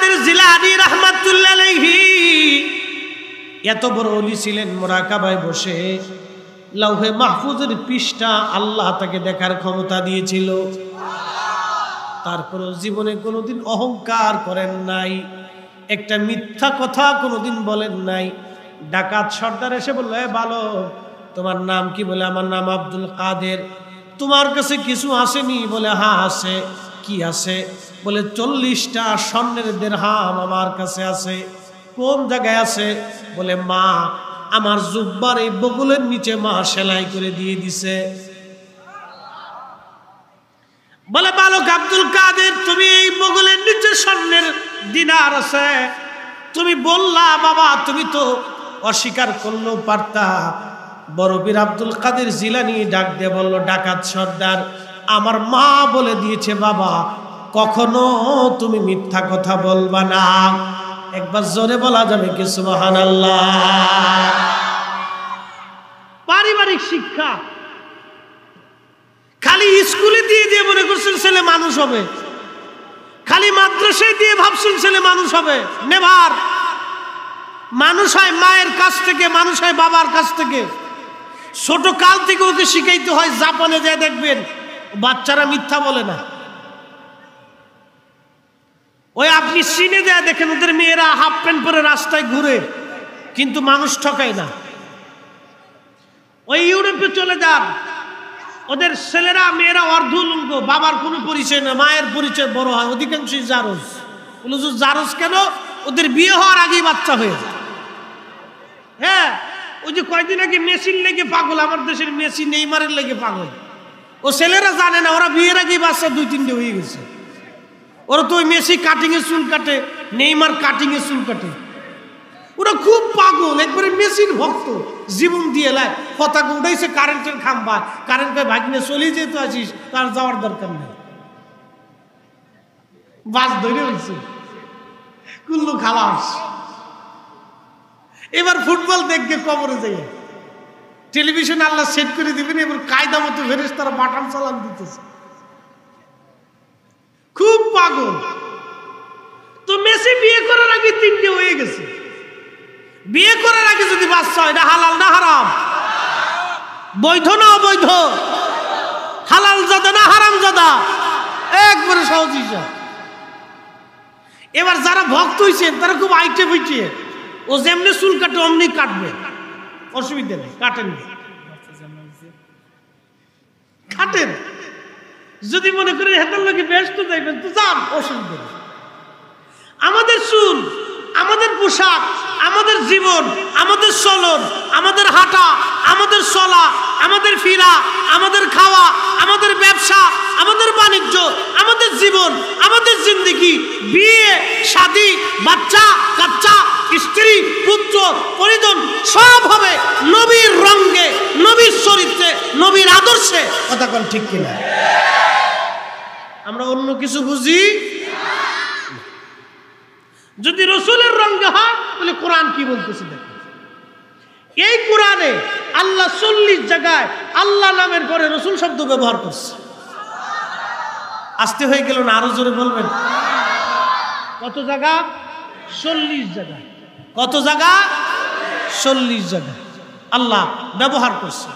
কাদের জিলানী রাহমাতুল্লাহ আলাইহি এত বড় ওলি ছিলেন, মুরাকাবায় বসে লাউহে মাহফুজের পৃষ্ঠা আল্লাহ তাকে দেখার ক্ষমতা দিয়েছিল। তারপরেও জীবনে কোনোদিন অহংকার করেন নাই, একটা মিথ্যা কথা কোনোদিন বলেন নাই। ডাকাত সর্দার এসে বলল, এ বালক, তোমার নাম কি? বলে, আমার নাম আব্দুল কাদের। তোমার কাছে কিছু আসেনি? বলে, হ্যাঁ আছে। কি আছে? বলে, 40টা স্বর্ণের দিরহাম আমার কাছে আছে। কোন জায়গায় আছে? বলে, মা আমার জুব্বার এই বগলের নিচে মা সেলাই করে দিয়ে দিছে। বলে, বালক আব্দুল কাদের, তুমি এই বগলের নিচে স্বর্ণের দিনার আছে, তুমি বললা বাবা, তুমি তো অস্বীকার করলেও পারতা। বড় পীর আব্দুল কাদের জিলানী ডাক দিয়ে বলল, ডাকাত সর্দার, আমার মা বলে দিয়েছে বাবা, কখনো তুমি মিথ্যা কথা বলবা না। একবার জোরে বলা যাবে কি সুবহানাল্লাহ? পারিবারিক শিক্ষা খালি স্কুলে দিয়ে দিয়ে মনে করছেন ছেলে মানুষ হবে, খালি মাদ্রাসায় দিয়ে ভাবছেন ছেলে মানুষ হবে। নেভার। মানুষ হয় মায়ের কাছ থেকে, মানুষ হয় বাবার কাছ থেকে। ছোট কাল থেকে ওকে শিখাইতে হয়। জাপানে যায় দেখবেন বাচ্চারা মিথ্যা বলে না। ওই আপনি চীনে যায় দেখেন ওদের মেয়েরা হাফ প্যান্ট পরে রাস্তায় ঘুরে, কিন্তু মানুষ ঠকায় না। ওই ইউরোপে চলে যান, ওদের ছেলেরা মেয়েরা অর্ধলিঙ্গ, বাবার কোনো পরিচয় না, মায়ের পরিচয় বড় হয়, অধিকাংশই জারজ। বলে জারজ কেন? ওদের বিয়ে হওয়ার আগেই বাচ্চা হয়ে যায়। হ্যাঁ, ওই যে কয়দিন আগে মেসির লেগে পাগল, আমার দেশের মেসি নেইমারের লেগে পাগল। ও ছেলেরা জানে না ওরা বিয়ের আগেই বাচ্চা 2-3টে হয়ে গেছে। ওরা তো ওই মেসি কাটিং এ চুল কাটে, নেইমার কাটিং এ চুল কাটে। ওরা খুব পাগল, একবারে মেসির ভক্ত, জীবন দিয়ে লাই। পতাকা উঠাইছে কারেন্টের খাম্বা, কারেন্ট ভাগিনে চলে যেতে আসিস, তার যাওয়ার দরকার নেই। বাস ধরে হয়েছে কুল্লু খালাস। এবার ফুটবল দেখবে কবরে যাই, টেলিভিশন আল্লাহ সেট করে দিবেন, এবার কায়দা মতো ফেরেশতারা বাটাম চালান দিতেছে। খুব পাগল। তো মেসি বিয়ে করার আগে 3টে হয়ে গেছে। বিয়ে করার আগে যদি বাচ্চা হয়, এটা হালাল না হারাম? বৈধ না অবৈধ? হালাল জাদা না হারাম জাদা? একবারে সহজ হিসাব। এবার যারা ভক্ত হয়েছে তারা খুব আইটে বইছে, ও যেমনি চুল কাটে অমনি কাটবে, অসুবিধা নেই, কাটেন কাটেন। যদি মনে করেন হেতার লোকে ব্যস্ত যাইবেন তো যান, অসুবিধা নেই। আমাদের চুল, আমাদের পোশাক, আমাদের জীবন, আমাদের চলন, আমাদের হাঁটা, আমাদের চলা, আমাদের ফিরা, আমাদের খাওয়া, আমাদের ব্যবসা, আমাদের বাণিজ্য, আমাদের জীবন, আমাদের জিন্দেগি, বিয়ে শাদী, বাচ্চা কাচ্চা, স্ত্রী পুত্র পরিজন সব হবে নবীর রঙে, নবীর চরিত্রে, নবীর আদর্শে। কথা কোন ঠিক কিনা? আমরা অন্য কিছু বুঝি। যদি রসুলের রঙে হয় তাহলে কোরআন কি বলতেছে দেখুন। এই কোরআনে আল্লাহ 40 জায়গায় আল্লাহ নামের পরে রসুল শব্দ ব্যবহার করছে। আসতে হয়ে গেল না, আরো জোরে বলবেন। কত জায়গা? 40 জায়গা। কত জায়গা? 40 জায়গা আল্লাহ ব্যবহার করছে।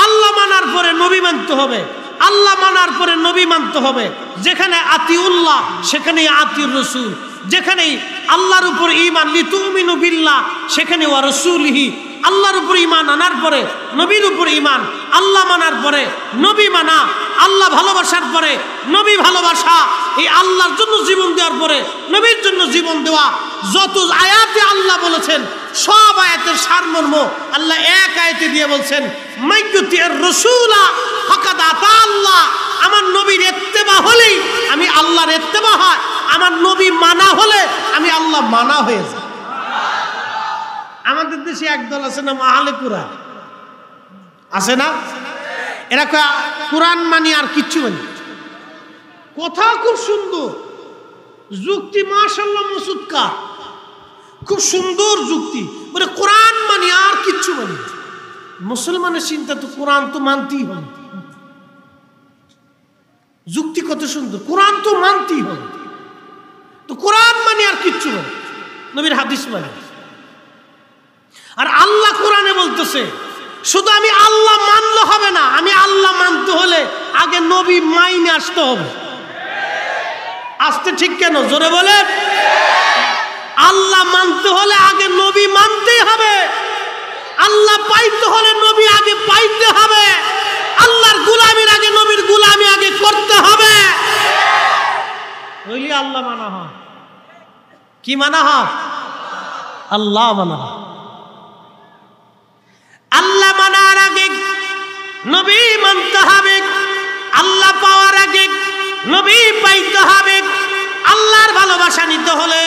আল্লাহ মানার পরে নবী মানতে হবে, আল্লাহ মানার পরে নবী মানতে হবে। যেখানে আতিউল্লাহ সেখানে আতিউর রসুল, যেখানে আল্লাহর উপর ঈমান লিতুমিনু বিল্লাহ সেখানে ওয়া রাসূলিহি, আল্লাহর উপর ঈমান আনার পরে নবীর উপর ঈমান, আল্লাহ মানার পরে নবী মানা, আল্লাহ ভালোবাসার পরে নবী ভালোবাসা, এই আল্লাহর জন্য জীবন দেওয়ার পরে নবীর জন্য জীবন দেওয়া। যত আয়াতে আল্লাহ বলেছেন সব আয়াতের সারমর্ম আল্লাহ এক আয়াতে দিয়ে বলছেন, মাইয়ুতির রাসূলা ফাকাদ আতা আল্লাহ। আমার নবীর ইত্তেবা হলেই আমি আল্লাহর ইত্তেবা হয়, আমার নবী মানা হলে আমি আল্লাহ মানা হয়ে যাই। আমাদের দেশে একদল আছে না আহলে কুরআন, আছে না? এরা কোরআন মানি আর কিচ্ছু মানি। কথা খুব সুন্দর, যুক্তি মাশাআল্লাহ মুসুদকা, খুব সুন্দর যুক্তি, বলে কোরআন মানি আর কিচ্ছু মানি। মুসলমানের চিন্তা তো কোরআন তো মানতেই হবে। যুক্তি কত সুন্দর, কোরআন তো মানতেই হবে। তো কোরআন মানি আর কিচ্ছু মানে, নবীর হাদিস মানে। আর আল্লাহ কোরআনে বলতেছে শুধু আমি আল্লাহ মানলে হবে না, আমি আল্লাহ মানতে হলে আগে নবী মাইনে আসতে হবে। আসতে ঠিক কেন, জোরে বলেন। আল্লাহ মানতে হলে আগে নবী মানতেই হবে, আল্লাহ পাইতে হলে নবী আগে পাইতে হবে, আল্লাহর গোলামির আগে নবীর গোলামি আগে করতে হবে, হইলে আল্লাহ মানা হয়। কি মানা হয়? আল্লাহ মানা হয়। আল্লাহ মানার আগে নবী মানতে হবে, আল্লাহ পাওয়ার আগে নবী পাইতে হবে। আল্লাহর ভালোবাসা নিতে হলে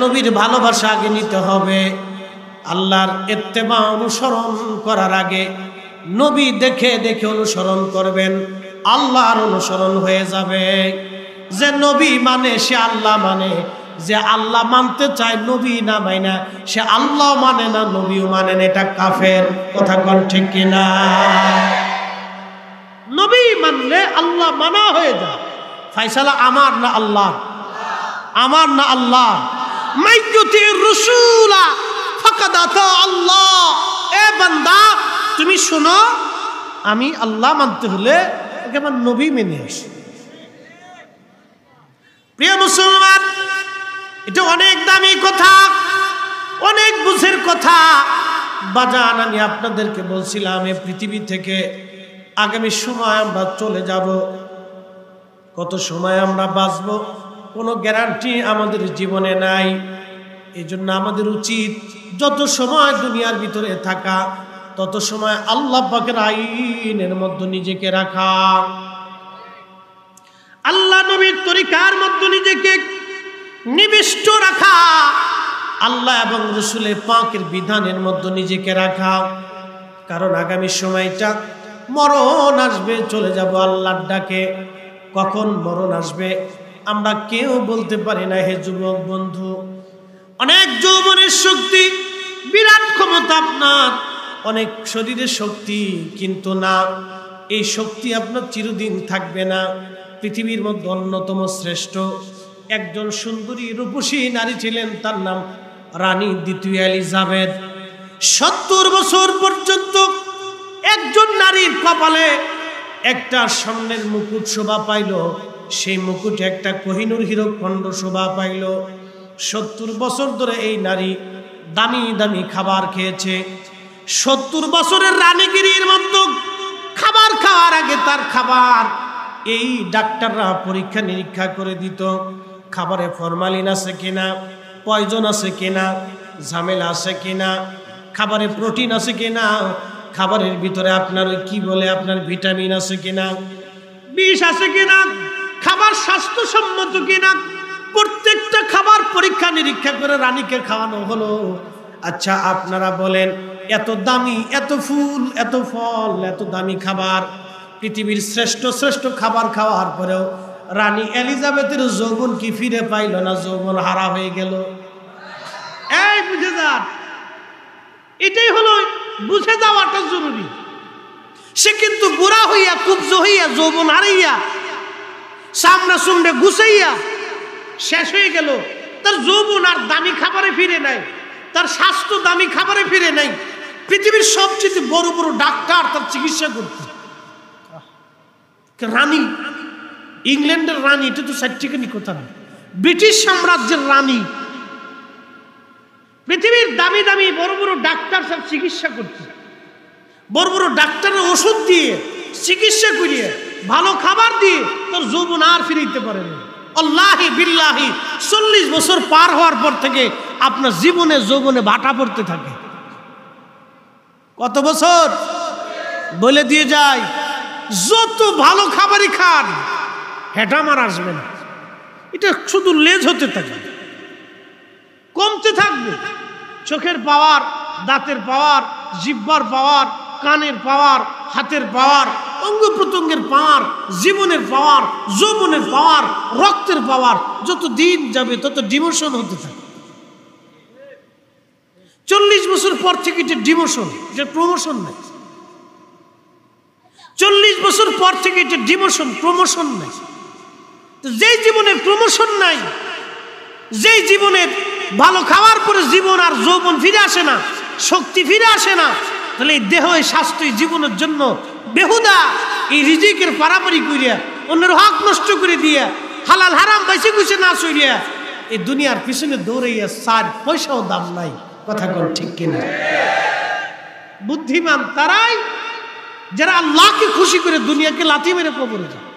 নবীর ভালোবাসা আগে নিতে হবে। আল্লাহর ইত্তেবা অনুসরণ করার আগে নবী দেখে দেখে অনুসরণ করবেন, আল্লাহর অনুসরণ হয়ে যাবে। যে নবী মানে সে আল্লাহ মানে, যে আল্লাহ মানতে চায় নবী না মাইনা সে আল্লাহ মানে না নবীও মানেন, এটা কাফের। কথা কোন ঠিক কিনা? নবী মানলে আল্লাহ মানা হয়ে যায়। ফায়সালা আমার না আল্লাহ, আমার না আল্লাহ। মাইয়ুতির রাসূলা ফাকাদ আতা আল্লাহ। এ বান্দা তুমি শোনো, আমি আল্লাহ মানতে হলে আমার নবী মেনে আসি। প্রিয় মুসলমান, এটা অনেক দামি কথা, অনেক বুঝের কথা। বাজান আমি আপনাদেরকে বলছিলাম এই পৃথিবী থেকে আগামী সময় আমরা চলে যাব, কত সময় আমরা বাঁচব কোনো গ্যারান্টি আমাদের জীবনে নাই। এই জন্য আমাদের উচিত যত সময় দুনিয়ার ভিতরে থাকা তত সময় আল্লাহ পাকের আইনের মধ্যে নিজেকে রাখা, আল্লাহ নবীর তরিকার মধ্যে নিজেকে নিবিষ্ট রাখা, আল্লাহ এবং রাসূলের পাকের বিধানের মধ্যে নিজেকে রাখা। কারণ আগামী সময়টা মরণ আসবে, চলে যাব আল্লাহর ডাকে। কখন মরণ আসবে আমরা কেউ বলতে পারি না। হে যুবক বন্ধু, অনেক যৌবনের শক্তি, বিরাট ক্ষমতা আপনার, অনেক শরীরের শক্তি, কিন্তু না, এই শক্তি আপনার চিরদিন থাকবে না। পৃথিবীর মধ্যে অন্যতম শ্রেষ্ঠ একজন সুন্দরী রূপসী নারী ছিলেন, তার নাম রানী দ্বিতীয় এলিজাবেথ। 70 বছর পর্যন্ত একজন নারীর কপালে একটা স্বর্ণের মুকুট শোভা পাইল, সেই মুকুটে একটা কোহিনূর হীরকখণ্ড শোভা পাইল। 70 বছর ধরে এই নারী দামি দামি খাবার খেয়েছে। 70 বছরের রানীগিরির মধ্যে খাবার খাওয়ার আগে তার খাবার এই ডাক্তাররা পরীক্ষা নিরীক্ষা করে দিত, খাবারে ফরমালিন আছে কিনা, পয়জন আছে কিনা, ঝামেলা আছে কিনা, খাবারে প্রোটিন আছে কিনা, খাবারের ভিতরে আপনার ওই কি বলে আপনার ভিটামিন আছে কিনা, বিষ আছে কিনা, খাবার স্বাস্থ্যসম্মত কিনা, প্রত্যেকটা খাবার পরীক্ষা নিরীক্ষা করে রানীকে খাওয়ানো হলো। আচ্ছা আপনারা বলেন, এত দামি, এত ফুল, এত ফল, এত দামি খাবার, পৃথিবীর শ্রেষ্ঠ শ্রেষ্ঠ খাবার খাওয়ার পরেও রানী এলিজাবেথের যৌবন কি ফিরে পাইল না? যৌবন হারা হয়ে গেল। এই বুঝে যান, এটাই হলো বুঝে যাওয়াটা জরুরি। সে কিন্তু বুড়া হইয়া, কুবজ হইয়া, যৌবন হারাইয়া, সামনা সুমড়ে গুছাইয়া শেষ হয়ে গেল। তার যৌবন আর দামি খাবারে ফিরে নাই, তার স্বাস্থ্য দামি খাবারে ফিরে নাই। পৃথিবীর সবচেয়ে বড় বড় ডাক্তার তার চিকিৎসা করত। রানী, ইংল্যান্ডের রানী, এটা তো সার্টিফিকেট কথা না, ব্রিটিশ সাম্রাজ্যের রানী, পৃথিবীর দামি দামি বড় বড় ডাক্তার সব চিকিৎসা করছে। বড় বড় ডাক্তারের ওষুধ দিয়ে চিকিৎসা করিয়ে ভালো খাবার দিয়ে তোর যৌবন আর ফিরিতে পারে না। আল্লাহি বিল্লাহি 40 বছর পার হওয়ার পর থেকে আপনার জীবনে যৌবনে ভাটা পড়তে থাকে। কত বছর? বলে দিয়ে যায়, যত ভালো খাবারই খান হেঁটা মার আসবে না, এটা শুধু লেজ হতে থাকে, কমতে থাকবে। চোখের পাওয়ার, দাঁতের পাওয়ার, জিহ্বার পাওয়ার, কানের পাওয়ার, হাতের পাওয়ার, অঙ্গ প্রত্যঙ্গের পাওয়ার, জীবনের পাওয়ার, যৌবনের পাওয়ার, রক্তের পাওয়ার, যত দিন যাবে তত ডিমোশন হতে থাকে। 40 বছর পর থেকে এটা ডিমোশন, এটা প্রমোশন নাই। 40 বছর পর থেকে এটা ডিমোশন, প্রমোশন নাই। তো যেই জীবনে প্রমোশন নাই, যেই জীবনের ভালো খাওয়ার পরে জীবন আর যৌবন ফিরে আসে না, শক্তি ফিরে আসে না, তাহলে এই দেহ এই স্বাস্থ্য জীবনের জন্য বেহুদা এই রিজিকের পারাপারি করিয়া অন্যের হক নষ্ট করে দিয়া হালাল হারাম বেশি খুশি না সরিয়া এই দুনিয়ার পিছনে দৌড়াইয়া 4 পয়সাও দাম নাই। কথা কোন ঠিক কিনা? বুদ্ধিমান তারাই যারা আল্লাহকে খুশি করে দুনিয়াকে লাথি মেরে কবরে যায়।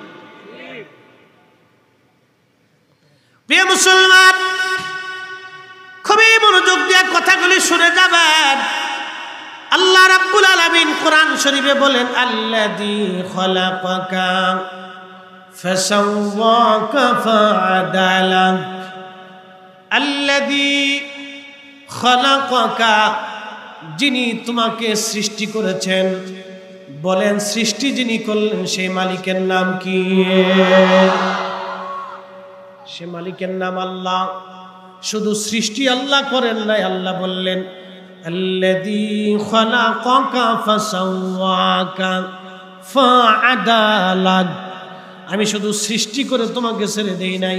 প্রিয় মুসলমান, খুবই মনোযোগ দিয়ে কথাগুলি শুনে যাবেন। আল্লাহ রাব্বুল আলামিন কোরআন শরীফে বলেন, আল্লাযী খালাকাকা ফাসাওয়াকা ফাআদালাক। আল্লাযী খালাকাকা, যিনি তোমাকে সৃষ্টি করেছেন। বলেন, সৃষ্টি যিনি করলেন সেই মালিকের নাম কি? সে মালিকের নাম আল্লাহ। শুধু সৃষ্টি আল্লাহ করেন নাই, আল্লাহ বললেন আল্লাযী খালাকাকা ফাসাওয়াকা ফাআদালাক। আমি শুধু সৃষ্টি করে তোমাকে ছেড়ে দেই নাই,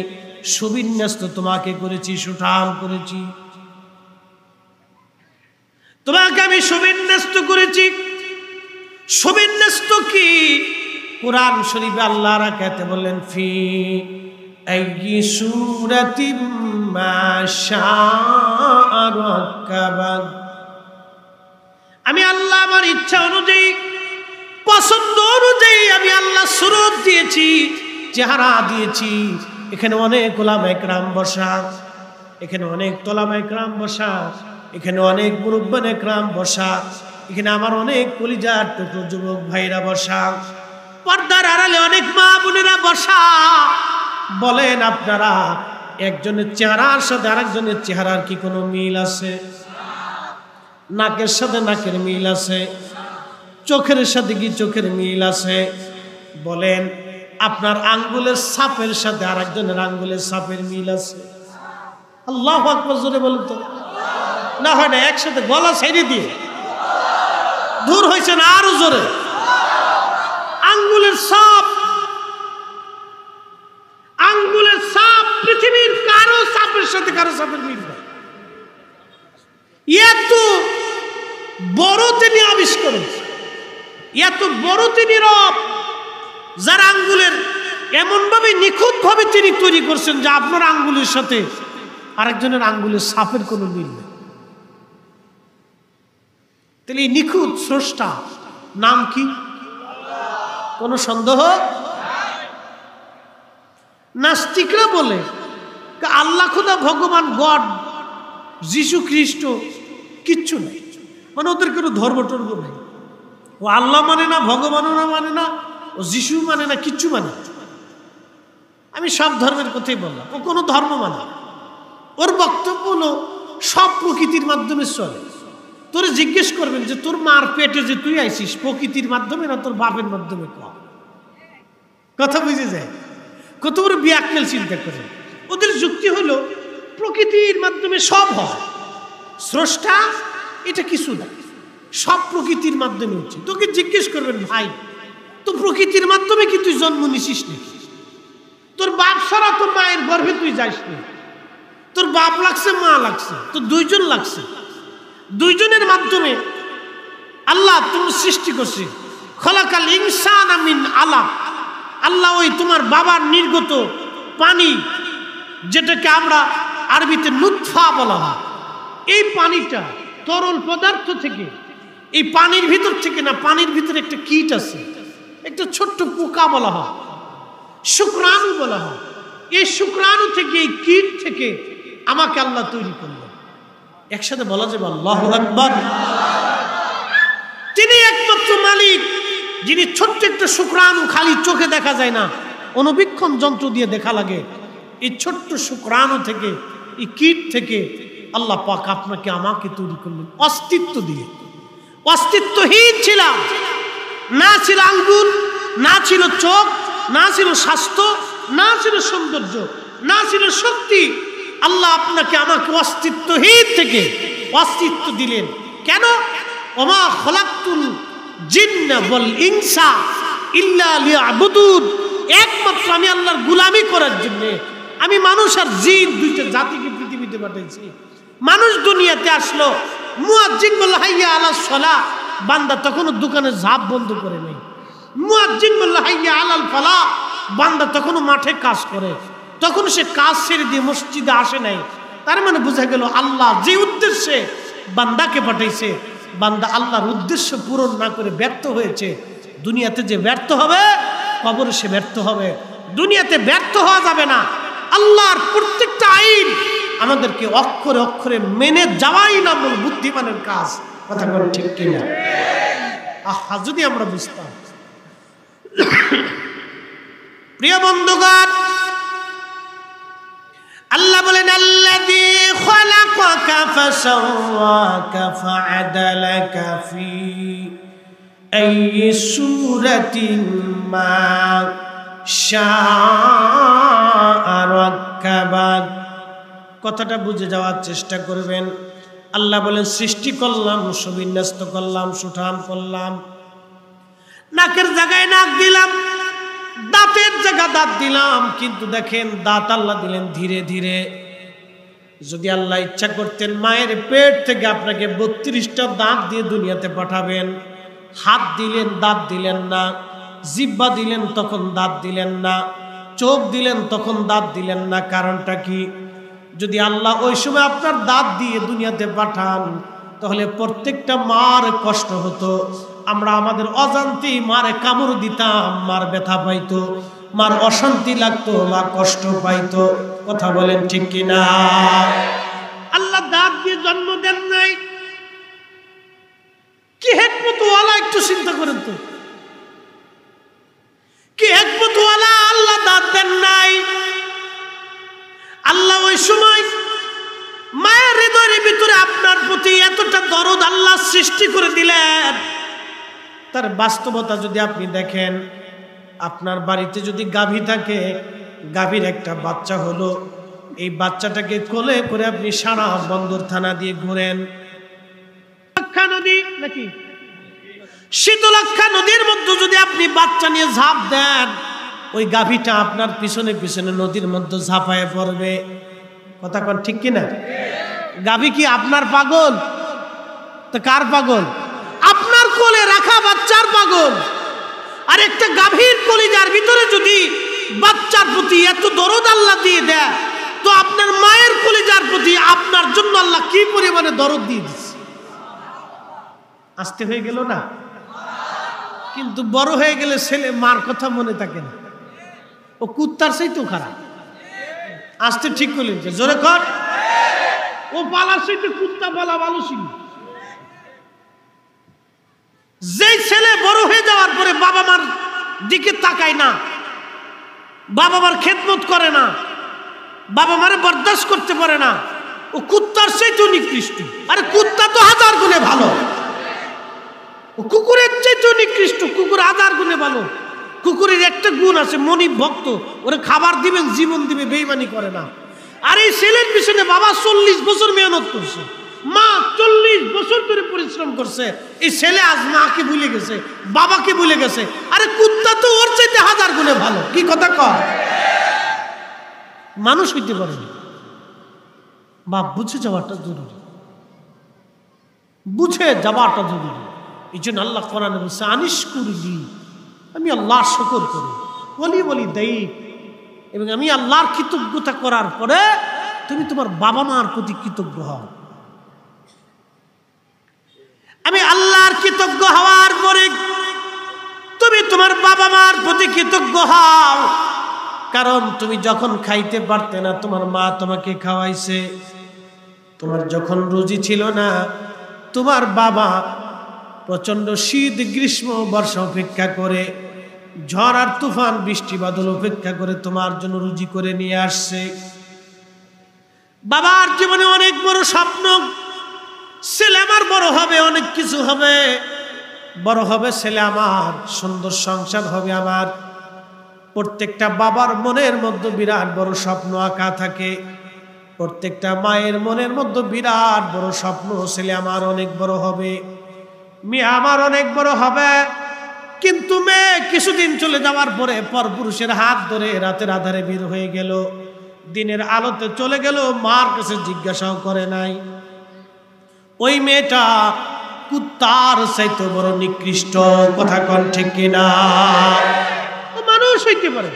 সুবিন্যস্ত তোমাকে করেছি, সুঠাম করেছি। তোমাকে আমি সুবিন্যস্ত করেছি। সুবিন্যস্ত কি? কোরআন শরীফে আল্লাহ রাখাতে বললেন, ফি আইয়ি সূরাতিম মা শাআ রাক্কাবাক। আমি আল্লাহ আমার ইচ্ছা অনুযায়ী, পছন্দ অনুযায়ী আমি আল্লাহ সুরত দিয়েছি, চেহারা দিয়েছি। এখানে অনেক উলামায়ে কেরাম বসা, এখানে অনেক তোলামায়ে কেরাম বসা, এখানে অনেক মুরব্বানে কেরাম বসা, এখানে আমার অনেক কলিজার টুকরো যুবক ভাইরা বসা, পর্দার আড়ালে অনেক মা বোনেরা বসা। বলেন আপনারা, একজনের চেহারার সাথে আরেকজনের চেহারার কি কোনো মিল আছে? নাকের সাথে নাকের মিল আছে? চোখের সাথে কি চোখের মিল আছে? বলেন, আপনার আঙ্গুলের ছাপের সাথে আরেকজনের আঙ্গুলের ছাপের মিল আছে? আল্লাহু আকবার জোরে বলুন তো। না হয় না, একসাথে গলা ছেড়ে দিয়ে দূর হয়েছে না, আরো জোরে। আঙ্গুলের ছাপ, আঙ্গুলের ছাপ পৃথিবীর কারো ছাপের সাথে কারো ছাপের মিল নাই। এত বড় তিনি আবিষ্কার, এত বড় তিনি রব, যার আঙ্গুলের এমন ভাবে নিখুঁত ভাবে তিনি তৈরি করছেন যে আপনার আঙ্গুলের সাথে আরেকজনের আঙ্গুলের ছাপের কোনো মিল নেই। তাহলে এই নিখুঁত স্রষ্টা নাম কি? কোন সন্দেহ? নাস্তিকরা বলে আল্লাহ খোদা, ভগবান, গড, যিশু খ্রিস্ট কিচ্ছু নেই, মানে ওদের কোনো ধর্ম টর্ম নেই। ও আল্লাহ মানে না, ভগবানও না মানে না, ও যিশু মানে না, কিচ্ছু মানে। আমি সব ধর্মের কথাই বললাম, ও কোনো ধর্ম মানে। ওর বক্তব্য হলো সব প্রকৃতির মাধ্যমে চলে। তোরে জিজ্ঞেস করবেন যে তোর মার পেটে যে তুই আইছিস প্রকৃতির মাধ্যমে না তোর বাপের মাধ্যমে? কথা বুঝে যায়? কত বড় বিয়াক্কেল চিন্তা করে। ওদের যুক্তি হলো প্রকৃতির মাধ্যমে সব হয়, স্রষ্টা এটা কিছু না, সব প্রকৃতির মাধ্যমে হচ্ছে। তোকে জিজ্ঞেস করবেন, ভাই তো প্রকৃতির মাধ্যমে কি তুই জন্ম নিছিস নাকি? তোর বাপ ছাড়া তোর মায়ের গর্ভে তুই যাস নি, তোর বাপ লাগছে, মা লাগছে, তোর দুইজন লাগছে, দুইজনের মাধ্যমে আল্লাহ তুমি সৃষ্টি করছে। খলাকাল ইনসান মিন আলাক। আল্লাহ ওই তোমার বাবার নির্গত পানি, যেটাকে আমরা আরবিতে নুতফা বলা হয়, এই পানিটা তরল পদার্থ থেকে, এই পানির ভিতর থেকে না, পানির ভিতরে একটা কীট আছে, একটা ছোট্ট পোকা বলা হয়, শুক্রাণু বলা হয়। এই শুক্রাণু থেকে, এই কীট থেকে আমাকে আল্লাহ তৈরি করলেন। একসাথে বলা যাবে আল্লাহু আকবার। তিনি একমাত্র মালিক, যিনি ছোট্ট একটা শুক্রাণু, খালি চোখে দেখা যায় না, অনুবীক্ষণ যন্ত্র দিয়ে দেখা লাগে। এই ছোট্ট শুক্রাণু থেকে, এই কীট থেকে আল্লাহ পাক আপনাকে আমাকে তৈরি করলেন অস্তিত্ব দিয়ে। অস্তিত্বহীন ছিলাম, না ছিল আঙ্গুল, না ছিল চোখ, না ছিল স্বাস্থ্য, না ছিল সৌন্দর্য, না ছিল শক্তি। আল্লাহ আপনাকে আমাকে অস্তিত্বহীন থেকে অস্তিত্ব দিলেন। কেন? ওমা খলাকতুল জিন্না ওয়াল ইনসা ইল্লা লিয়াবুদুন। একমাত্র আমি আল্লাহর গোলামি করার জন্য, আমি মানুষ আর জিন দুইটা জাতিকে পৃথিবীতে পাঠাইছি। মানুষ দুনিয়াতে আসলো, মুয়াজ্জিন বলল হাইয়া আলাস সালাহ, বান্দা তখনও দোকানের ঝাপ বন্ধ করে নেই। মুয়াজ্জিন বলল হাইয়া আলাল ফালাহ, বান্দা তখনও মাঠে কাজ করে, তখন সে কাজ ছেড়ে দিয়ে মসজিদে আসে নাই। তার মানে বোঝা গেল আল্লাহ যে উদ্দেশ্যে বান্দাকে পাঠাইছে, বান্দা আল্লাহর উদ্দেশ্য পূরণ না করে ব্যর্থ হয়েছে। দুনিয়াতে যে ব্যর্থ হবে, কবরে সে ব্যর্থ হবে। দুনিয়াতে ব্যর্থ হওয়া যাবে না। আল্লাহর প্রত্যেকটা আইন আমাদেরকে অক্ষরে অক্ষরে মেনে যাওয়াই না মূল বুদ্ধিমানের কাজ। কথা বলেন ঠিক কিনা? আহা, যদি আমরা বুঝতাম। প্রিয় বন্ধুগণ, আল্লাহ বলেন আল্লাযী খালাকাকা ফাসাওয়াকা ফাআদালাকা ফি আইয়ি সূরাতিন মা শাআ রাক্কাবাক। কথাটা বুঝে যাওয়ার চেষ্টা করবেন। আল্লাহ বলেন সৃষ্টি করলাম, সুবিন্যস্ত করলাম, সুঠাম করলাম, নাকের জায়গায় নাক দিলাম, দাঁতের জায়গা দাঁত দিলাম। কিন্তু দেখেন দাঁত আল্লাহ দিলেন ধীরে ধীরে। যদি আল্লাহ ইচ্ছা করতেন মায়ের পেট থেকে আপনাকে 32টা দাঁত দিয়ে দুনিয়াতে পাঠাবেন, হাত দিলেন দাঁত দিলেন না, জিহ্বা দিলেন তখন দাঁত দিলেন না, চোখ দিলেন তখন দাঁত দিলেন না। কারণটা কি? যদি আল্লাহ ওই সময় আপনার দাঁত দিয়ে দুনিয়াতে পাঠান, তাহলে প্রত্যেকটা মার কষ্ট হতো। আমরা আমাদের অজান্তেই মারে কামড় দিতাম, মার ব্যথা পাইতো, মার অশান্তি লাগতো, মা কষ্ট পাইতো। কথা বলেন ঠিক কিনা? আল্লাহ দাঁত দিয়ে জন্ম দেন নাই, কি হিকমতওয়ালা একটু চিন্তা করেন তো, কি হিকমতওয়ালা আল্লাহ দাঁত দেন নাই। আল্লাহ ওই সময় মায়ের হৃদয়ের ভিতরে আপনার প্রতি এতটা দরদ আল্লাহ সৃষ্টি করে দিলেন। তার বাস্তবতা যদি আপনি দেখেন, আপনার বাড়িতে যদি গাভী থাকে, গাভীর একটা বাচ্চা হলো, এই বাচ্চাটাকে কোলে করে আপনি সারা বন্দর থানা দিয়ে ঘুরেন, নদী নাকি শীতলক্ষা নদীর মধ্যে যদি আপনি বাচ্চা নিয়ে ঝাঁপ দেন, ওই গাভীটা আপনার পিছনে পিছনে নদীর মধ্যে ঝাঁপায় পড়বে। কথা কন ঠিক কিনা? গাভী কি আপনার পাগল? তো কার পাগল? আপনার কোলে রাখা বাচ্চার পাগল। আর একটা গাভীর কলিজার ভিতরে যদি বাচ্চার প্রতি এত দরদ আল্লাহ দিয়ে দেয়, তো আপনার মায়ের কলিজার প্রতি আপনার জন্য আল্লাহ কি পরিমাণে দরদ দিয়ে দিচ্ছে। আসতে হয়ে গেল না? কিন্তু বড় হয়ে গেলে ছেলে মার কথা মনে থাকে না, ও কুত্তার চাইতেও খারাপ। আসতে ঠিক করলেন, জোরে কর। ও পালার চাইতে কুত্তা পালা ভালো ছিল। যেই ছেলে বড় হয়ে যাওয়ার পরে বাবা মার দিকে তাকায় না, বাবা মার খেদমত করে না, বাবা মারে বরদাস্ত করতে পারে না, ও কুত্তার চাইতেও নিকৃষ্ট। আরে কুত্তা তো 1000 গুণে ভালো, ও কুকুরের চাইতেও নিকৃষ্ট। কুকুর 1000 গুণে ভালো। কুকুরের একটা গুণ আছে, মনিব ভক্ত, ওরে খাবার দিবেন জীবন দিবে, বেঈমানি করে না। আর এই ছেলের পিছনে বাবা 40 বছর মেহনত করছে, মা 40 বছর ধরে পরিশ্রম করছে। এই ছেলে আজ মাকে ভুলে গেছে, বাবাকে ভুলে গেছে। আরে কুত্তা তো ওর চাইতে 1000 গুণে ভালো। কি কথা কয়? মানুষ হইতে পারে না। বাপ বুঝে যাওয়াটা জরুরি, বুঝে যাওয়াটা জরুরি। এই জন্য আল্লাহ কোরআনে বলছে আনিশ কুরলি, আমি আল্লাহর শুকর করি, বলি বলি দেই, এবং আমি আল্লাহর কৃতজ্ঞতা করার পরে তুমি তোমার বাবা মার প্রতি কৃতজ্ঞ হও। আমি আল্লাহর কৃতজ্ঞ হওয়ার পরে তুমি তোমার বাবা মার প্রতি কৃতজ্ঞ হও। কারণ তুমি যখন খাইতে পারতে না, তোমার মা তোমাকে খাওয়াইছে। তোমার যখন রুজি ছিল না, তোমার বাবা প্রচন্ড শীত গ্রীষ্ম বর্ষা উপেক্ষা করে, ঝড় আর তুফান বৃষ্টি বাদল উপেক্ষা করে তোমার জন্য রুজি করে নিয়ে আসছে। বাবার জীবনে অনেক বড় স্বপ্ন, ছেলে আমার বড় হবে, অনেক কিছু হবে, বড় হবে ছেলে আমার, সুন্দর সংসার হবে আমার। প্রত্যেকটা বাবার মনের মধ্যে বিরাট বড় স্বপ্ন আঁকা থাকে, প্রত্যেকটা মায়ের মনের মধ্যে বিরাট বড় স্বপ্ন, ছেলে আমার অনেক বড় হবে, মেয়ে আমার অনেক বড় হবে। কিন্তু মেয়ে কিছুদিন চলে যাওয়ার পরে পরপুরুষের হাত ধরে রাতের আধারে বের হয়ে গেল, দিনের আলোতে চলে গেল, মার কাছে জিজ্ঞাসাও করে নাই। ওই মেয়েটা কুত্তার চাইতে বড় নিকৃষ্ট, কথা কন ঠিক কিনা? মানুষ হইতে পারে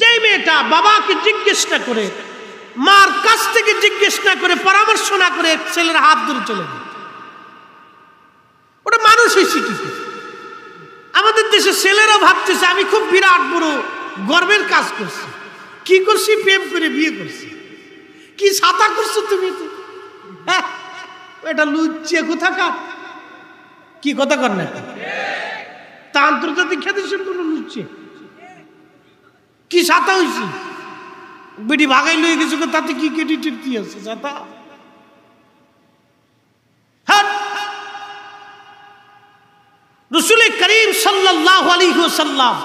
যে মেয়েটা বাবাকে জিজ্ঞেস না করে, মার কাছ থেকে জিজ্ঞেস না করে, পরামর্শ না করে ছেলের হাত ধরে চলে গেল, ওটা মানুষ হয়েছে কি? আমাদের দেশে ছেলেরা ভাবতেছে আমি খুব বিরাট বড় গর্বের কাজ করছি। কি করছি? প্রেম করে বিয়ে করছি। কি ছাতা করছো তুমি? হ্যাঁ, এটা লুচ্চে কোথাকার, কি কথা কর না? তা আন্তর্জাতিক খ্যাতি সম্পূর্ণ লুচ্চে। কি ছাতা হয়েছি? বেটি ভাগাই লয়ে গেছে, তাতে কি ক্রেডিটের কি আছে? ছাতা রাসূল করিম সাল্লাল্লাহু আলাইহি ওয়াসাল্লাম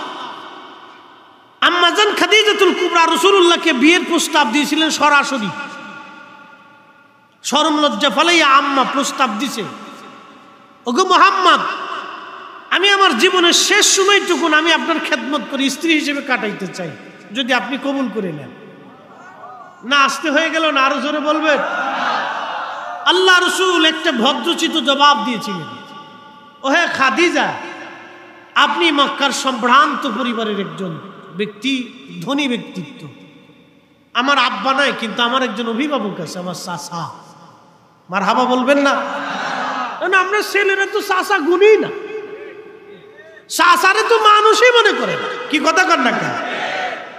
আম্মা জান খাদিজাতুল কুবরা রাসূলুল্লাহকে বিয়ের প্রস্তাব দিয়েছিলেন সরাসরি। শরম লজ্জা ফেলাইয়া আম্মা প্রস্তাব দিছে, ওগো মুহাম্মদ, আমি আমার জীবনের শেষ সময়টুকু আমি আপনার খেদমত করি, স্ত্রী হিসেবে কাটাইতে চাই, যদি আপনি কবুল করে নেন। না আসতে হয়ে গেল না? আরো জোরে বলবেন। আল্লাহ রাসূল একটা ভদ্রচিত জবাব দিয়েছিলেন, ওহে খাদিজা, আপনি মক্কার সম্ভ্রান্ত পরিবারের একজন ব্যক্তি, ধনী ব্যক্তিত্ব। আমার আব্বা নাই, কিন্তু আমার একজন অভিভাবক আছে, আমার চাচা। মারহাবা বলবেন না? আমরা ছেলেরা তো চাচা গুনি না, চাচারে তো মানুষই মনে করে না, কি কথা কর না?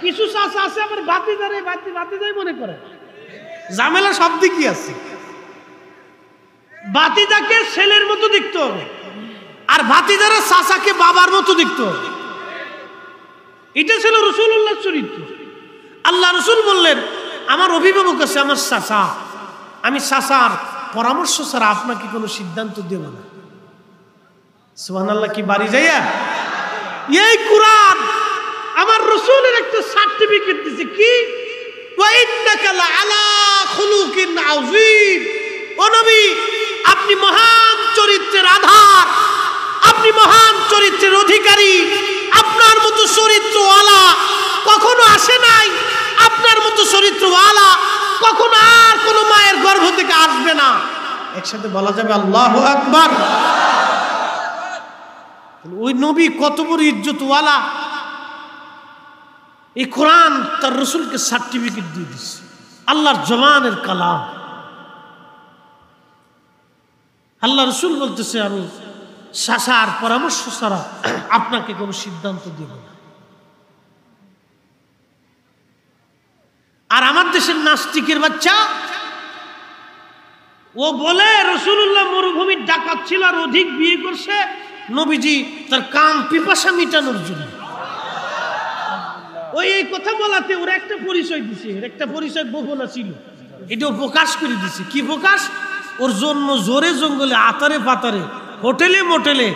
কিছু চাচা আছে আমার বাতিদারে বাতিদাই মনে করে। ঝামেলা সব দিকই আছে। বাতিদাকে ছেলের মতো দেখতে হবে, আর ভাতিজারা চাচাকে বাবার মতো দেখতে হবে। এটা ছিল রাসূলুল্লাহর চরিত্র। আল্লাহ রাসূল বললেন, আমার অভিভাবক আছে, আমার চাচা, আমি চাচার পরামর্শ ছাড়া আপনাকে কোনো সিদ্ধান্ত দেব না। সুবহানাল্লাহ, কি বাড়ি যাইয়া? এই কুরআন আমার রাসূলের একটা সার্টিফিকেট দিছে, কি? ওয়া ইন্নাকা লাআলা খুলুকিন আযীম। ও নবী, আপনি মহান চরিত্রের আধার, আপনি মহান চরিত্রের অধিকারী। আপনার মতো চরিত্রওয়ালা কখনো আসে নাই, আপনার মতো চরিত্রওয়ালা কখনো আর কোনো মায়ের গর্ভ থেকে আসবে না। একসাথে বলা যাবে আল্লাহু আকবার। ওই নবী কত বড় ইজ্জতওয়ালা, এই কোরআন তার রাসূলকে সার্টিফিকেট দিয়ে দিচ্ছে, আল্লাহর জবানের কালাম। আল্লাহ রাসূল বলতেছে, আমি চাচার পরামর্শ ছাড়া আপনাকে কোনো সিদ্ধান্ত দেব না। আর আমার দেশের নাস্তিকের বাচ্চা, ও বলে রাসূলুল্লাহ মরুভূমির ডাকাত ছিল আর অধিক বিয়ে করছে নবীজি তার কাম পিপাসা মিটানোর জন্য। ওই এই কথা বলাতে ওর একটা পরিচয় দিছে, এর একটা পরিচয় গোপন ছিল, এটাও প্রকাশ করে দিছে। কি প্রকাশ? ওর জন্ম জোরে জঙ্গলে, আতারে পাতারে, হোটেলে মোটেলে,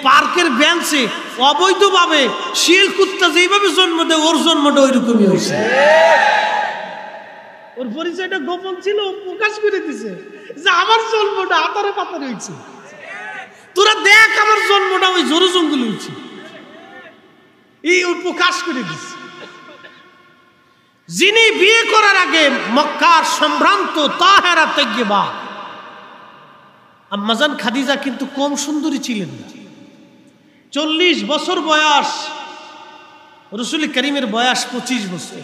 পার্কের বেঞ্চে অবৈধভাবে শিয়াল কুত্তা যেভাবে জন্ম দেয়, ওর জন্মটা ওইরকমই হয়েছে। ওর পরিচয়টা গোপন ছিল, প্রকাশ করে দিছে যে আমার জন্মটা আতারে পাতারে হয়েছে, তোরা দেখ আমার জন্মটা ওই জোরে জঙ্গলে হয়েছে। এই ওর প্রকাশ করে দিছে। যিনি বিয়ে করার আগে মক্কার সম্ভ্রান্ত তাহেরা তাইয়্যিবা আম্মা জান খাদিজা কিন্তু কম সুন্দরী ছিলেন না। 40 বছর বয়স, রাসূল করিমের বয়স 25 বছর।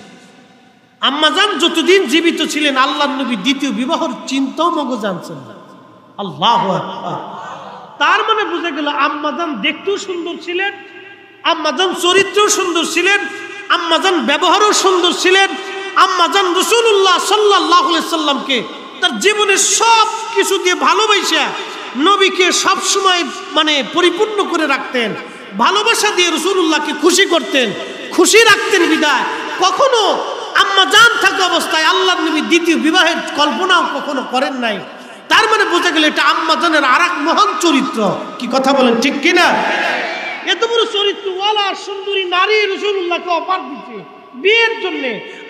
আম্মা জান যতদিন জীবিত ছিলেন আল্লাহর নবী দ্বিতীয় বিবাহের চিন্তাও মগজ আনছেন না। আল্লাহু আকবার। তার মানে বুঝা গেল আম্মা জান দেখতেও সুন্দর ছিলেন, আম্মা জান চরিত্রও সুন্দর ছিলেন, আম্মা জান ব্যবহারও সুন্দর ছিলেন। আম্মা জান রাসূলুল্লাহ সাল্লাল্লাহু আলাইহি সাল্লামকে তার জীবনের সব কিছু দিয়ে ভালোবাসা নবীকে সব সময় মানে পরিপূর্ণ করে রাখতেন, ভালোবাসা দিয়ে রাসূলুল্লাহকে খুশি করতেন, খুশি রাখতেন। বিদায় কখনো আম্মা জান থাকা অবস্থায় আল্লাহর নবী দ্বিতীয় বিবাহের কল্পনাও কখনো করেন নাই। তার মানে বোঝা গেল এটা আম্মা জানের আরেক মহান চরিত্র। কি কথা বলেন, ঠিক কিনা? এত বড় চরিত্রওয়ালা সুন্দরী নারী রাসূলুল্লাহকে অফার দিতে বিয়ের জন্য।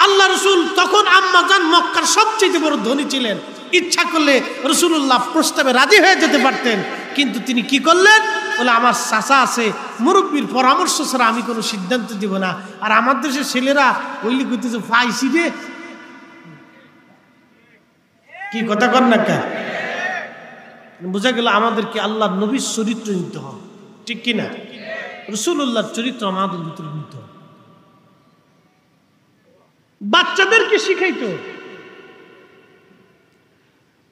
আল্লাহ রাসূল তখন আম্মা জান মক্কার সবচেয়ে বড় ধনী ছিলেন, ইচ্ছা করলে রাসূলুল্লাহ প্রস্তাবে রাজি হয়ে যেতে পারতেন, কিন্তু তিনি কি করলেন? বলে আমার চাচা আছে, মুরব্বীর পরামর্শ ছাড়া আমি কোনো সিদ্ধান্ত দিব না। আর আমার দেশের ছেলেরা ওইলি করতেছে ফাইসি রে, কি কথা কর না কা? বোঝা গেল আমাদেরকে আল্লাহর নবীর চরিত্র নিতে হবে, ঠিক কিনা? রাসূলুল্লাহর চরিত্র আমাদের ভিতরে নিতে হবে, বাচ্চাদেরকে শিখাইতো।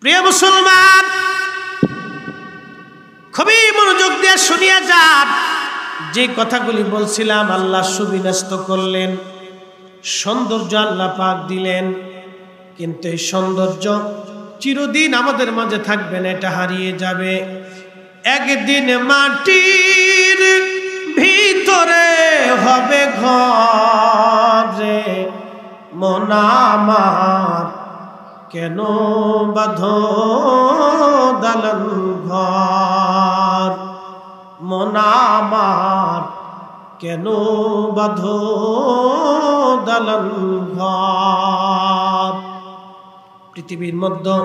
প্রিয় মুসলমান, খুবই মনোযোগ দিয়ে শুনিয়া যান। যে কথাগুলি বলছিলাম, আল্লাহ সুবিন্যস্ত করলেন, সৌন্দর্য আল্লাহ পাক দিলেন, কিন্তু এই সৌন্দর্য চিরদিন আমাদের মাঝে থাকবে না, এটা হারিয়ে যাবে। একদিন মাটির ভিতরে হবে ঘরে, মন আমার কেন বাঁধো দালান ঘর, মন আমার কেন বাঁধো দালান ঘর। পৃথিবীর মধ্যে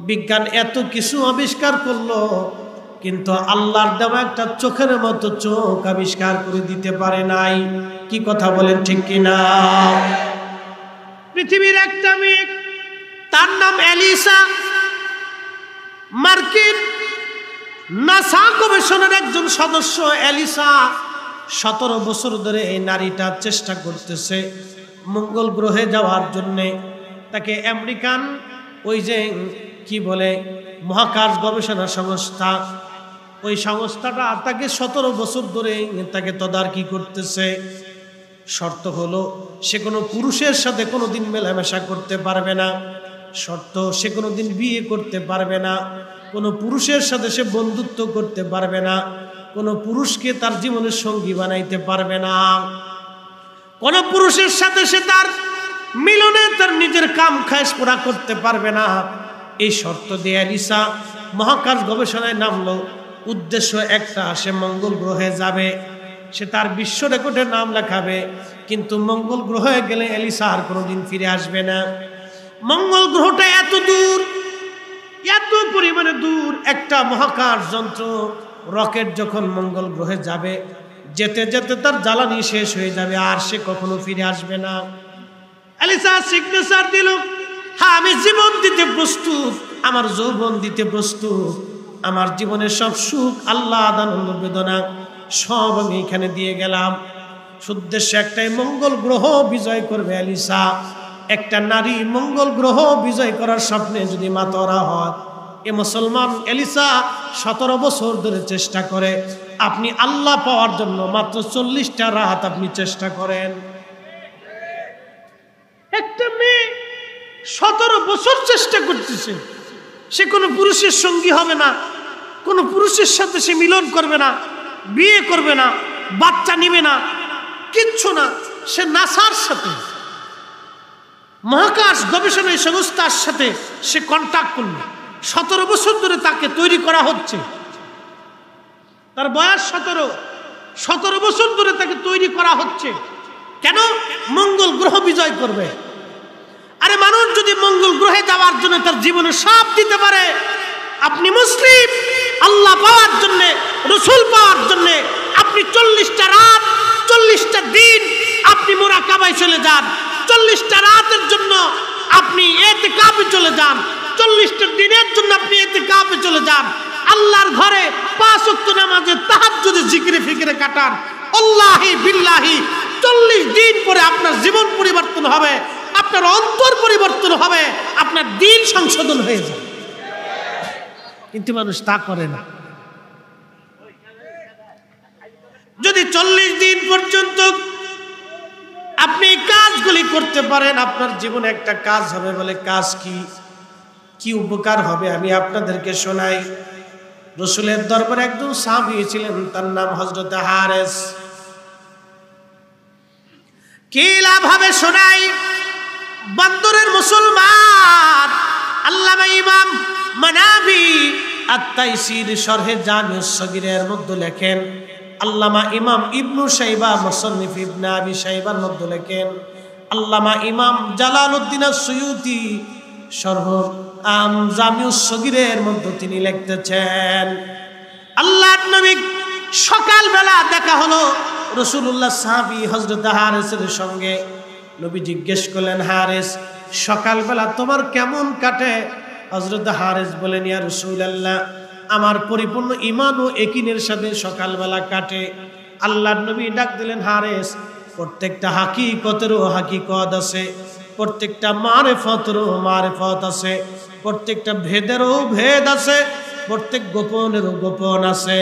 বিজ্ঞান এত কিছু আবিষ্কার করলো, কিন্তু আল্লাহর দেওয়া একটা চোখের মতো চোখ আবিষ্কার করে দিতে পারে নাই। কি কথা বলেন, ঠিক কিনা? পৃথিবীর একটা মেয়ে, তার নাম এলিসা, মার্কিন নাসা গবেষণার একজন সদস্য। এলিসা 17 বছর ধরে এই নারীটা চেষ্টা করতেছে মঙ্গল গ্রহে যাওয়ার জন্যে। তাকে আমেরিকান ওই যে কি বলে মহাকাশ গবেষণা সংস্থা, ওই সংস্থাটা তাকে 17 বছর ধরে তাকে তদারকি করতেছে। শর্ত হলো সে কোনো পুরুষের সাথে কোনোদিন মেলামেশা করতে পারবে না, শর্ত সে কোনোদিন বিয়ে করতে পারবে না, কোনো পুরুষের সাথে সে বন্ধুত্ব করতে পারবে না, কোনো পুরুষকে তার জীবনের সঙ্গী বানাইতে পারবে না, কোনো পুরুষের সাথে সে তার মিলনে তার নিজের কাম খায়েশ পুরা করতে পারবে না। এই শর্ত দিয়ে এলিসা মহাকাশ গবেষণায় নামলো। উদ্দেশ্য একটা, সে মঙ্গল গ্রহে যাবে, সে তার বিশ্ব রেকর্ডের নাম লেখাবে। কিন্তু মঙ্গল গ্রহে গেলে এলিসা আর কোনোদিন ফিরে আসবে না। মঙ্গল গ্রহটা এত দূর, এত পরিমাণে দূর, একটা মহাকাশ যন্ত্র রকেট যখন মঙ্গল গ্রহে যাবে, যেতে যেতে তার জ্বালানি শেষ হয়ে যাবে, আর সে কখনো ফিরে আসবে না। এলিসা সিগনেচার দিল, হ্যাঁ আমি জীবন দিতে প্রস্তুত, আমার যৌবন দিতে প্রস্তুত, আমার জীবনের সব সুখ, আল্লাহ আনন্দ বেদনা সব আমি এখানে দিয়ে গেলাম। উদ্দেশ্য একটাই, মঙ্গল গ্রহ বিজয় করবে এলিসা। একটা নারী মঙ্গল গ্রহ বিজয় করার স্বপ্নে যদি মাতোয়ারা হয়, এ মুসলমান এলিসা 17 বছর ধরে চেষ্টা করে। আপনি আল্লাহ পাওয়ার জন্য মাত্র 40টা রাত আপনি চেষ্টা করেন। একটা মেয়ে 17 বছর চেষ্টা করতেছে, সে কোনো পুরুষের সঙ্গী হবে না, কোনো পুরুষের সাথে সে মিলন করবে না, বিয়ে করবে না, বাচ্চা নিবে না, কিচ্ছু না। সে নাসার সাথে, মহাকাশ গবেষণা সংস্থার সাথে সে কন্ট্যাক্ট করল। 17 বছর ধরে তাকে তৈরি করা হচ্ছে। তার বয়স 17 বছর ধরে তাকে তৈরি করা হচ্ছে। কেন? মঙ্গল গ্রহ বিজয় করবে। আরে মানুষ যদি মঙ্গল গ্রহে যাওয়ার জন্য তার জীবনে সব দিতে পারে, আপনি মুসলিম, আল্লাহ পাওয়ার জন্য, রসুল পাওয়ার জন্য আপনি 40টা রাত, 40টা দিন আপনি মুরাকাবায় চলে যান, 40টা রাতের জন্য আপনি ইতিকাফে চলে যান, 40টা দিনের জন্য আপনি ইতিকাফে চলে যান, আল্লাহর ঘরে 5 ওয়াক্ত নামাজে তাহাজ্জুদে জিকিরে ফিকিরে কাটান। আল্লাহি বিল্লাহি 40 দিন পরে আপনার জীবন পরিবর্তন হবে, আপনার অন্তর পরিবর্তন হবে, আপনার দিন সংশোধন হয়ে যাবে। কিন্তু মানুষ তা করে না। যদি 40 দিন পর্যন্ত আপনি কাজগুলি করতে পারেন, আপনার জীবনে একটা কাজ হবে। বলে কাজ কি উপকার হবে আমি আপনাদেরকে শোনাই। রসুলের দরবারে একজন সাহাবী ছিলেন, তার নাম হযরত হারেস। কি লাভ হবে শোনাই। বন্দরের মুসলমান আল্লামা ইমাম মানাবি আত-তাইসির শরহে জামিউস সগীরের মধ্যে লেখেন, আল্লামা ইমাম ইবনু শাইবা মুসান্নিফ ইবনে আবি শাইবার মধ্যে লেখেন, আল্লামা ইমাম জালালউদ্দিন আস-সুয়ুতি শরহ জামিউস সগীরের মধ্যে তিনি লিখতেছেন, আল্লাহর নবী সকালবেলা দেখা হলো রাসূলুল্লাহ সাহাবী হযরত হারেসের সঙ্গে। নবী জিজ্ঞেস করলেন, হারেস সকালবেলা তোমার কেমন কাটে? হযরত হারেস বলেন, ইয়া রাসূলুল্লাহ আমার পরিপূর্ণ ঈমান ও ইয়াকিনের সাথে সকালবেলা কাটে। আল্লাহর নবী ডাক দিলেন, হারেস প্রত্যেকটা হাকিকতেরও হাকিকত আছে, প্রত্যেকটা মারিফতেরও মারিফত আছে, প্রত্যেকটা ভেদেরও ভেদ আছে, প্রত্যেক গোপনেরও গোপন আছে।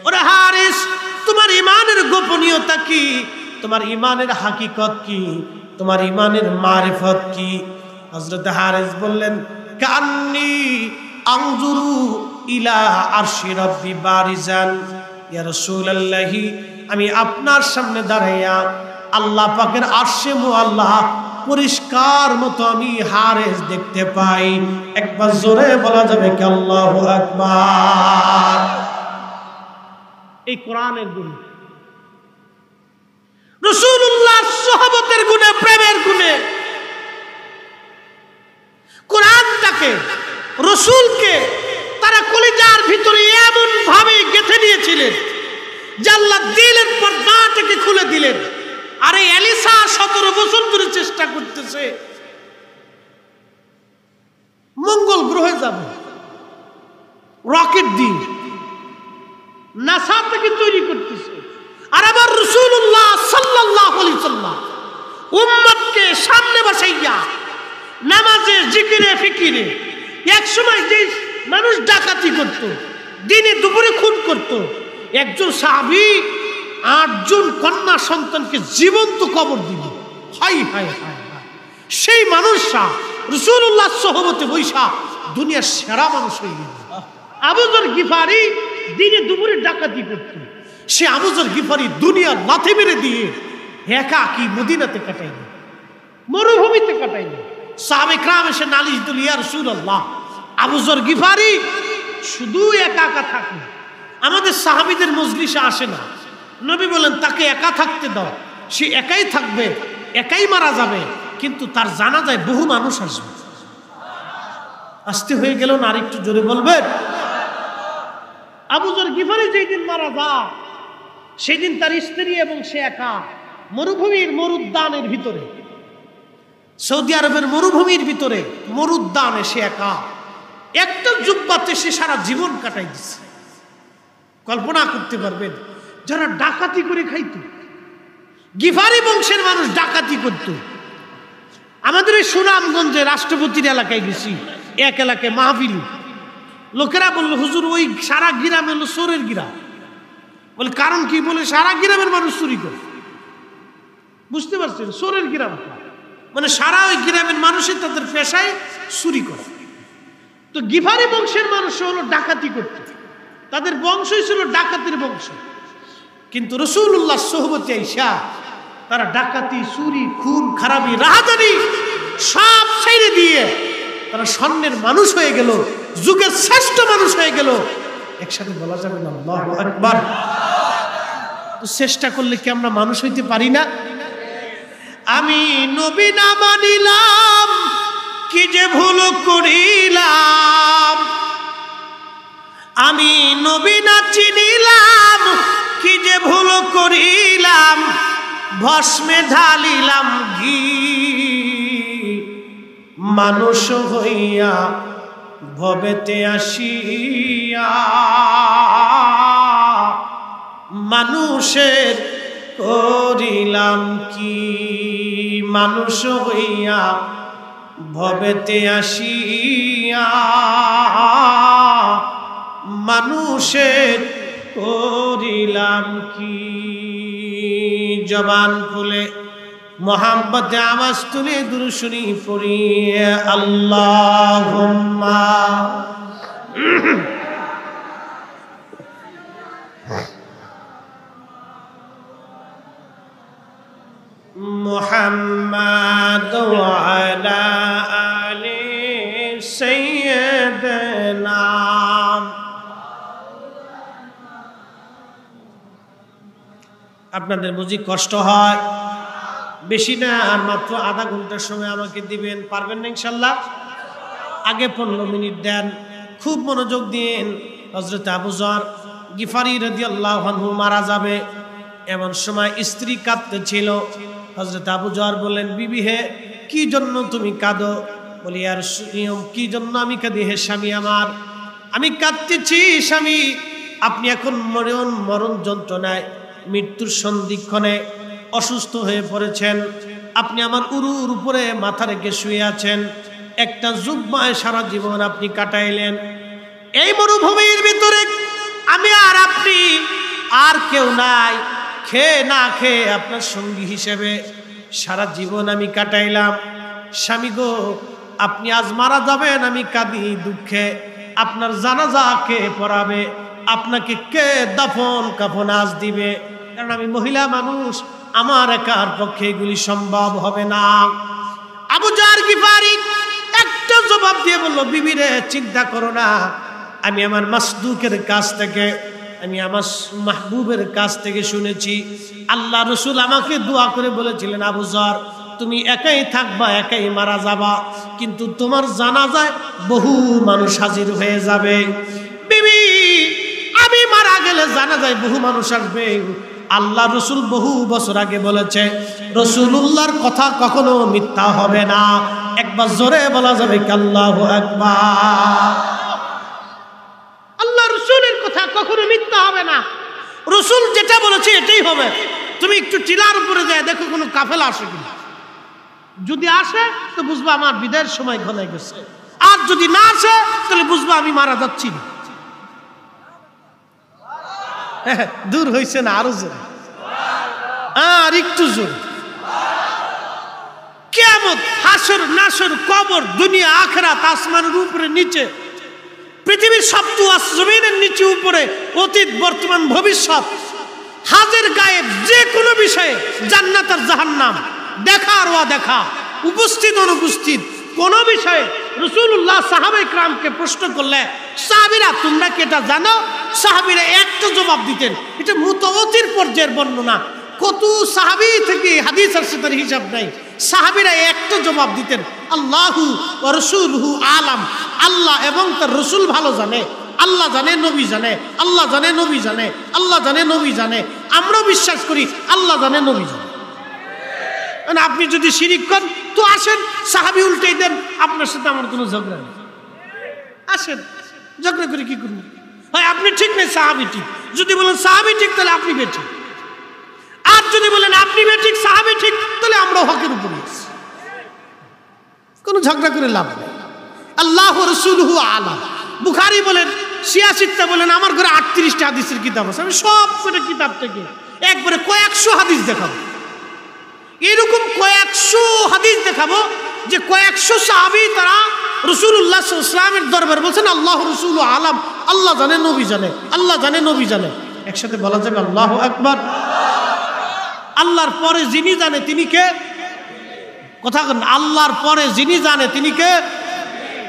ওরে হারিস তোমার ঈমানের গোপনীয়তা কি? তোমার ঈমানের হাকিকত কি? তোমার ঈমানের মারিফত কি? হযরত হারিস বললেন, কান্নি আনজুরু ইলা আরশি রাব্বি বারিজান। ইয়া রাসূলুল্লাহ আমি আপনার সামনে দাঁড়াইয়া আল্লাহ পাকের আরশে মুআল্লা পরিষ্কার মতো আমি হারেস দেখতে পাই। একবার জোরে বলা যাবে কি আল্লাহু আকবার? এই কোরআনের গুণ, রাসূলুল্লাহ সাহাবাতের গুণে, প্রেমের গুণে কোরআনটাকে রাসূলকে তারা কলিজার ভিতরে এমন ভাবে গেঁথে নিয়েছিলেন যে আল্লাহ দিলের পর্দাটাকে খুলে দিলেন। আরে এলিসা 17 বছর ধরে চেষ্টা করতেছে মঙ্গল গ্রহে যাবে, রকেট দিয়ে নাসা থেকে তৈরি করতেছে। আর আমার রাসূলুল্লাহ সাল্লাল্লাহু আলাইহি সাল্লাম উম্মতকে সামনে বসাইয়া নামাজে, জিকিরে, ফিকিরে, এক সময় যে মানুষ ডাকাতি করত, দিনে দুপুরে খুন করত, একজন সাহাবী 8 জন কন্যা সন্তানকে জীবন্ত কবর দিল। হাই হাই হাই হাই, সেই মানুষটা রাসূলুল্লাহ সোহবতে বৈশা দুনিয়ার সেরা মানুষ হয়ে গেল। আবু যর গিফারি দিনে দুপুরে ডাকাতি করত, সে আবু যর গিফারি দুনিয়ার লাথি মেরে দিয়ে একাকী মদিনাতে কাটাইল, মরুভূমিতে কাটাইল। সাহাবে کرام এসে নালিশ দিল, ইয়া রাসূলুল্লাহ আবু যর গিফারি শুধু একা একা থাকে, আমাদের সাহাবীদের মজলিসে আসে না। নবী বলেন তাকে একা থাকতে দাও, সে একাই থাকবে, একাই মারা যাবে, কিন্তু তার জানাজায় বহু মানুষ আসবে। আসতে হয়ে গেল না? আর একটু জোরে বলবেন। আবু যর গিফারি যেই দিন মারা যায় সেই দিন তার স্ত্রী এবং সে একা মরুভূমির মরুদ্যানের ভিতরে, সৌদি আরবের মরুভূমির ভিতরে মরুদ্যানে সে একা একটা জুব্বাতে সে সারা জীবন কাটাই দিচ্ছে। কল্পনা করতে পারবেন যারা ডাকাতি করে খাইত, গিফারি বংশের মানুষ ডাকাতি করত। আমাদের এই সুনামগঞ্জে রাষ্ট্রপতির এলাকায় গেছি, এক এলাকায় মাহফিল, লোকেরা বললো হুজুর ওই সারা গ্রাম হলো চোরের গ্রাম। বলে কারণ কি? বলে সারা গ্রামের মানুষ চুরি করে। বুঝতে পারছেন? চোরের গ্রাম মানে সারা ওই গ্রামের মানুষই তাদের পেশায় চুরি করে। তো গিফারি বংশের মানুষ হলো ডাকাতি করত, তাদের বংশই ছিল ডাকাতির বংশ। কিন্তু রাসূলুল্লাহ সোহবতে আইসা তারা ডাকাতি, চুরি, খুন, খারাপি, রাহাজানি সব ছেড়ে দিয়ে তারা স্বর্ণের মানুষ হয়ে গেল, যুগের শ্রেষ্ঠ মানুষ হয়ে গেল। একসাথে বলা যাবে না আল্লাহু আকবার? তো চেষ্টা করলে কি আমরা মানুষ হইতে পারি না? আমি নবী না মানিলাম কি যে ভুল করিলাম, আমি নবী না চিনিলাম কি যে ভুল করিলাম, ভস্মে ঢালিলাম ঘি মানুষ হইয়া ভবেতে আসিয়া, মানুষের করিলাম কি, মানুষ হইয়া ভবেতে আসিয়া, মানুষের করিলাম কি। জবান খুলে মোহাম্মতে আওয়াজ তুলে দুরূদ শরীফ পড়ি, আল্লাহুম্মা মুহাম্মাদ ওয়া আলা আলি সাইয়্যিদিনা। আপনাদের বুঝি কষ্ট হয়? বেশি না, আর মাত্র আধা ঘন্টার সময় আমাকে দিবেন, পারবেন না ইনশাল্লাহ? আগে 15 মিনিট দেন, খুব মনোযোগ দিন। হযরত আবু যর গিফারি রাদিয়াল্লাহু আনহু মারা যাবে, এমন সময় স্ত্রী কাঁদতেছিল। হযরত আবু যর বললেন, বিবি হে, কি জন্য তুমি কাঁদো? বলি, আর কি জন্য আমি কাঁদি হে স্বামী আমার? আমি কাঁদতেছি স্বামী, আপনি এখন মরণ যন্ত্রণায়, মৃত্যুর সন্ধিক্ষণে অসুস্থ হয়ে পড়েছেন। আপনি আমার উরুর উপরে মাথা রেখে শুয়ে আছেন, একটা জুব্বায় সারা জীবন আপনি কাটাইলেন। এই মরুভূমির ভিতরে আমি আর আপনি আর কেউ নাই, খেয়ে না খেয়ে আপনার সঙ্গী হিসেবে সারা জীবন আমি কাটাইলাম। স্বামী গো, আপনি আজ মারা যাবেন, আমি কাঁদি দুঃখে। আপনার জানাজা কে পড়াবে? আপনাকে কে দাফন কাফন আজ দিবে? কারণ আমি মহিলা মানুষ, আমার একার পক্ষে এগুলি সম্ভব হবে না। আবু যর গিফারি একটা জবাব দিয়ে বলল, বিবি রে, চিন্তা করো না, আমি আমার মাসদুকের কাছ থেকে, আমি আমার মাহবুবের কাছ থেকে শুনেছি, আল্লাহ রসুল আমাকে দোয়া করে বলেছিলেন, আবু যর, তুমি একাই থাকবা, একাই মারা যাবা, কিন্তু তোমার জানাজায় বহু মানুষ হাজির হয়ে যাবে। বিবি, আমি মারা গেলে জানাজায় বহু মানুষ আসবে। আল্লাহ রসুল বহু বছর আগে বলেছে, রসুলুল্লাহর কথা কখনো মিথ্যা হবে না। একবার জোরে বলা যাবে কি আল্লাহু আকবার? আল্লাহ রসুলের কথা কখনো মিথ্যা হবে না। রসুল যেটা বলেছে এটাই হবে। তুমি একটু টিলার উপরে যায় দেখো কোনো কাফেলা আসে কিনা। যদি আসে তো বুঝবা আমার বিদায়ের সময় ঘনে গেছে, আর যদি না আসে তাহলে বুঝবা আমি মারা যাচ্ছি না। দূর হয়েছে না? আরো জোরে, আর একটু জোরে। কিয়ামত, হাসর নাসর, কবর, দুনিয়া, আখিরাত, আসমানের উপরে নিচে, পৃথিবীর সপ্ত জমিনের নিচে উপরে, অতীত বর্তমান ভবিষ্যৎ, হাজির গায়েব যে কোনো বিষয়ে, জান্নাত আর জাহান্নাম, দেখা আর অদেখা, উপস্থিত অনুপস্থিত কোন বিষয়ে রাসূলুল্লাহ সাহাবায়ে কিরামকে প্রশ্ন করলে, সাহাবীরা তোমরা কি এটা জানো? সাহাবীরা একটা জবাব দিতেন। এটা মুতাওয়াতির পর্যায়ের বর্ণনা, কত সাহাবী থেকে হাদিস আসছে তার হিসাব নাই। সাহাবীরা একটা জবাব দিতেন, আল্লাহু ওয়া রাসূলুহু আলাম, আল্লাহ এবং তার রাসূল ভালো জানে। আল্লাহ জানে, নবী জানে, আল্লাহ জানে, নবী জানে, আল্লাহ জানে, নবী জানে। আমরাও বিশ্বাস করি আল্লাহ জানে, নবী জানে। মানে আপনি যদি শিরিক করেন তো আসেন, সাহাবী উল্টেই দেন, আপনার সাথে আমার কোনো ঝগড়া নেই। আসেন, ঝগড়া করে কি করবেন? হয় আপনি ঠিক নেই, সাহাবী ঠিক। যদি বলেন সাহাবী ঠিক, তাহলে আপনি বেঠিক। আর যদি বলেন আপনি বেঠিক, সাহাবী ঠিক, তাহলে আমরা হকের উপরে আছি। কোনো ঝগড়া করে লাভ নেই। আল্লাহ রাসূলুহু আলাম। বুখারী বলেন, ৮৬টা বলেন, আমার ঘরে ৩৮টা হাদিসের কিতাব আছে। আমি সব কটা কিতাব থেকে একবারে কয়েকশো হাদিস দেখাবো। এরকম কয়েকশো হাদিস দেখাবো যে কয়েকশো সাহাবী তারা রাসূলুল্লাহ সাল্লাল্লাহু আলাইহি ওয়াসাল্লামের দরবারে বলছেন, আল্লাহ রাসূলুহু আলাম, আল্লাহ জানে, নবী জানে, আল্লাহ জানে, নবী জানে। একসাথে বলা যাবে আল্লাহু আকবার। আল্লাহর পরে যিনি জানে তিনি কে? কথা বলেন, আল্লাহর পরে যিনি জানে তিনি কে?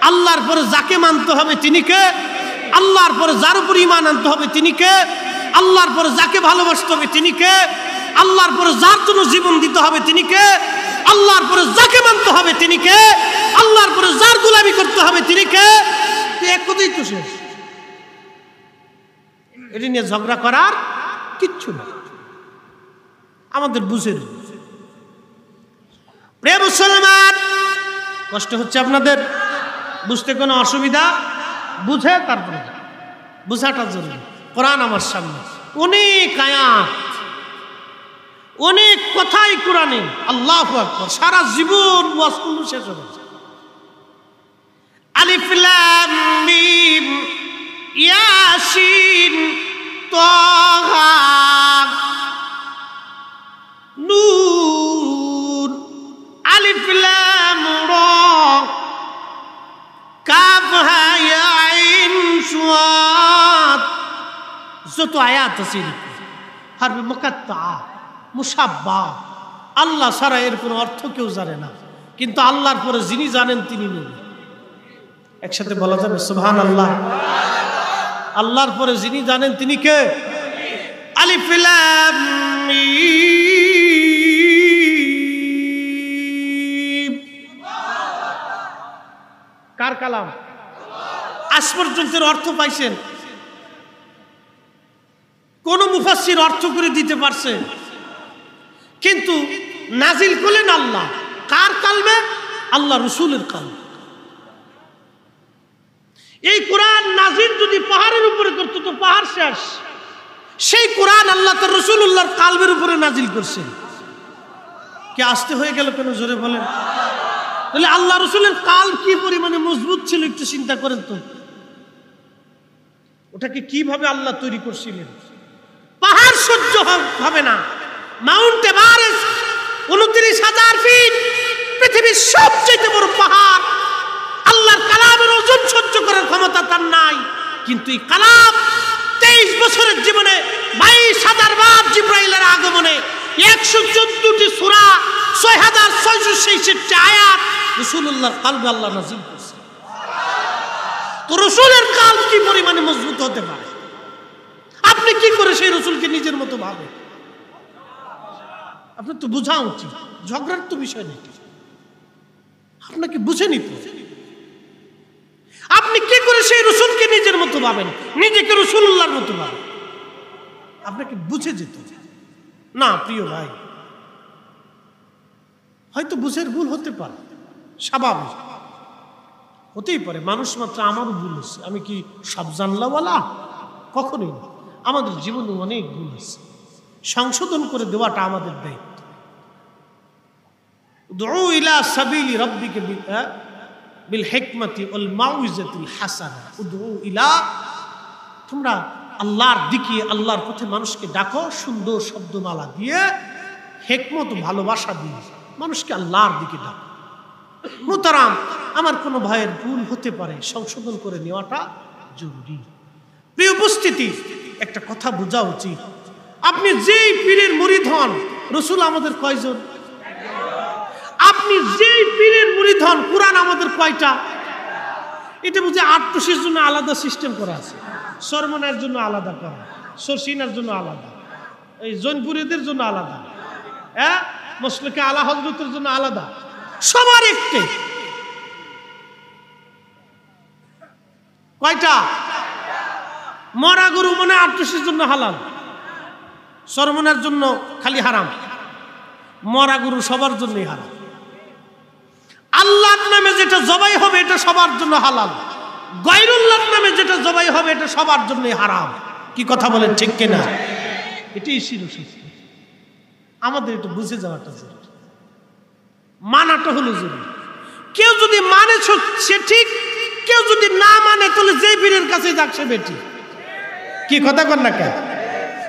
আল্লাহর পরে যাকে মানতে হবে তিনি কে? আল্লাহর পরে যার উপর ঈমান আনতে হবে তিনি কে? আল্লাহর পরে যাকে ভালোবাসতে হবে তিনি কে? আল্লাহর পরে যার জন্য জীবন দিতে হবে তিনি কে? আল্লাহর পরে যাকে মানতে হবে তিনি কে? আল্লাহর পরে যার গোলামি করতে হবে তিনি কে? এক কথাই তো শেষ। এটি নিয়ে ঝগড়া করার কিচ্ছু না, আমাদের বুঝের। প্রিয় মুসলমান, কষ্ট হচ্ছে আপনাদের? বুঝতে কোনো অসুবিধা? বুঝে তারপরে বুঝাটা জরুরি। কোরআন আমার সামনে, অনেক আয়াত, অনেক কথাই কোরআনে। আল্লাহু আকবার, সারা জীবন ওয়াজ করলে শেষ হবে। আলিফ লাম মিম ইয়াসিন তাহা নূন, আলিফ লাম রা, কাফ হা ইয়া আইন সাদ। যত আয়াত আছে হারফে মুকাত্তা, মুসাব্বা, আল্লাহ ছাড়া এর কোনো অর্থ কেউ জানে না, কিন্তু আল্লাহর পরে যিনি জানেন তিনি নবী। একসাথে বলা যাবে সুবহানাল্লাহ। আল্লাহর পরে যিনি জানেন তিনি কে? আলিফ লাম মিম। কার কালাম? আজ পর্যন্ত অর্থ পাইছেন? কোন মুফাসসির অর্থ করে দিতে পারছে? কিন্তু নাজিল করলেন আল্লাহ, কার কালবে? আল্লাহ রসুলের কালবে। এই কোরআন নাজিল যদি পাহাড়ের উপরে করতো তো পাহাড় শেষ। সেই কোরআন আল্লাহ তার রাসূলুল্লাহর কালবের উপরে নাজিল করছেন। কি আসতে হয়ে গেল কেন, জোরে বলেন। তাহলে আল্লাহ রসুলের কাল কি পরিমাণে মজবুত ছিল একটু চিন্তা করেন তো। ওটাকে কিভাবে আল্লাহ তৈরি করছিলেন। পাহাড় সহ্য হবে না। মাউন্ট এভারেস্ট 29,000 ফিট, পৃথিবীর সবচেয়ে বড় পাহাড়। আল্লাহর কালামের ওজন সহ্য করার ক্ষমতা তার নাই। কিন্তু এই কালাম 23 বছরের জীবনে 22,000 বার জিবরাইলের আগমনে 114টি সূরা 6,666 আয়াত রাসূলুল্লাহর কলবে আল্লাহ নাযিল করেছে। তো রাসূলের কলব কি পরিমাণে মজবুত হতে পারে? আপনি কি করে সেই রাসূলকে নিজের মতো ভাবেন? আপনার তো বোঝা উচিত, ঝগড়ার তো বিষয় নেই। আপনাকে বুঝে নিতে। আপনি কি করে সেই রাসূলকে নিজের মতো ভাবেন, নিজেকে রাসূলুল্লাহর মতো ভাবেন? আপনাকে বুঝে যেত না। প্রিয় ভাই, হয়তো বুঝের ভুল হতে পারে, স্বাভাবিক হতেই পারে। মানুষ মাত্র, আমারও ভুল হচ্ছে। আমি কি সব জানলাওয়ালা? কখনোই না। আমাদের জীবনে অনেক ভুল আছে, সংশোধন করে দেওয়াটা আমাদের দায়িত্ব। দুউ ইলা সাবিলি রাব্বিকা বিল হিকমাতি ওয়াল মাউইজাতিল হাসানা। উদউ ইলা, তোমরা আল্লাহর দিকে, আল্লাহর পথে মানুষকে ডাকো সুন্দর শব্দমালা দিয়ে, হিকমত ভালোবাসা দিয়ে মানুষকে আল্লাহর দিকে ডাকো। মুহতারাম, আমার কোনো ভাইয়ের ভুল হতে পারে, সংশোধন করে নেওয়াটা জরুরি। প্রিয় উপস্থিতি, একটা কথা বোঝা উচিত। আপনি যেই পীরের মুরিদ হন, রাসূল আমাদের কয়জন? আপনি যেই পীরের মুরিদ হন, কুরআন আমাদের কয়টা? এটা বুঝে আটটুসির জন্য আলাদা সিস্টেম করা আছে, সরমনের জন্য আলাদা করা, সরসিনার জন্য আলাদা, এই জৈনপুরীদের জন্য আলাদা, হ্যাঁ, মসলকে আলা হযরতের জন্য আলাদা, সবার একটাই। কয়টা? মরা গরু মনে আটটুসির জন্য হালাল, সরমনের জন্য খালি হারাম। মরা গরু সবার জন্যই হারাম। আল্লাহর নামে যেটা জবাই হবে এটা সবার জন্য হালাল, গায়রুল্লাহর নামে যেটা জবাই হবে এটা সবার জন্যই হারাম। কি কথা বলেন, ঠিক কিনা? এটাই শিরোশিষ্ট। আমাদের এটা বুঝে যাওয়াটা জরুরি, মানাটা হলো জরুরি। কেউ যদি মানে সে ঠিক, কেউ যদি না মানে তাহলে যেই পীরের কাছে যাক সে বেটি। কি কথা কর না কেন?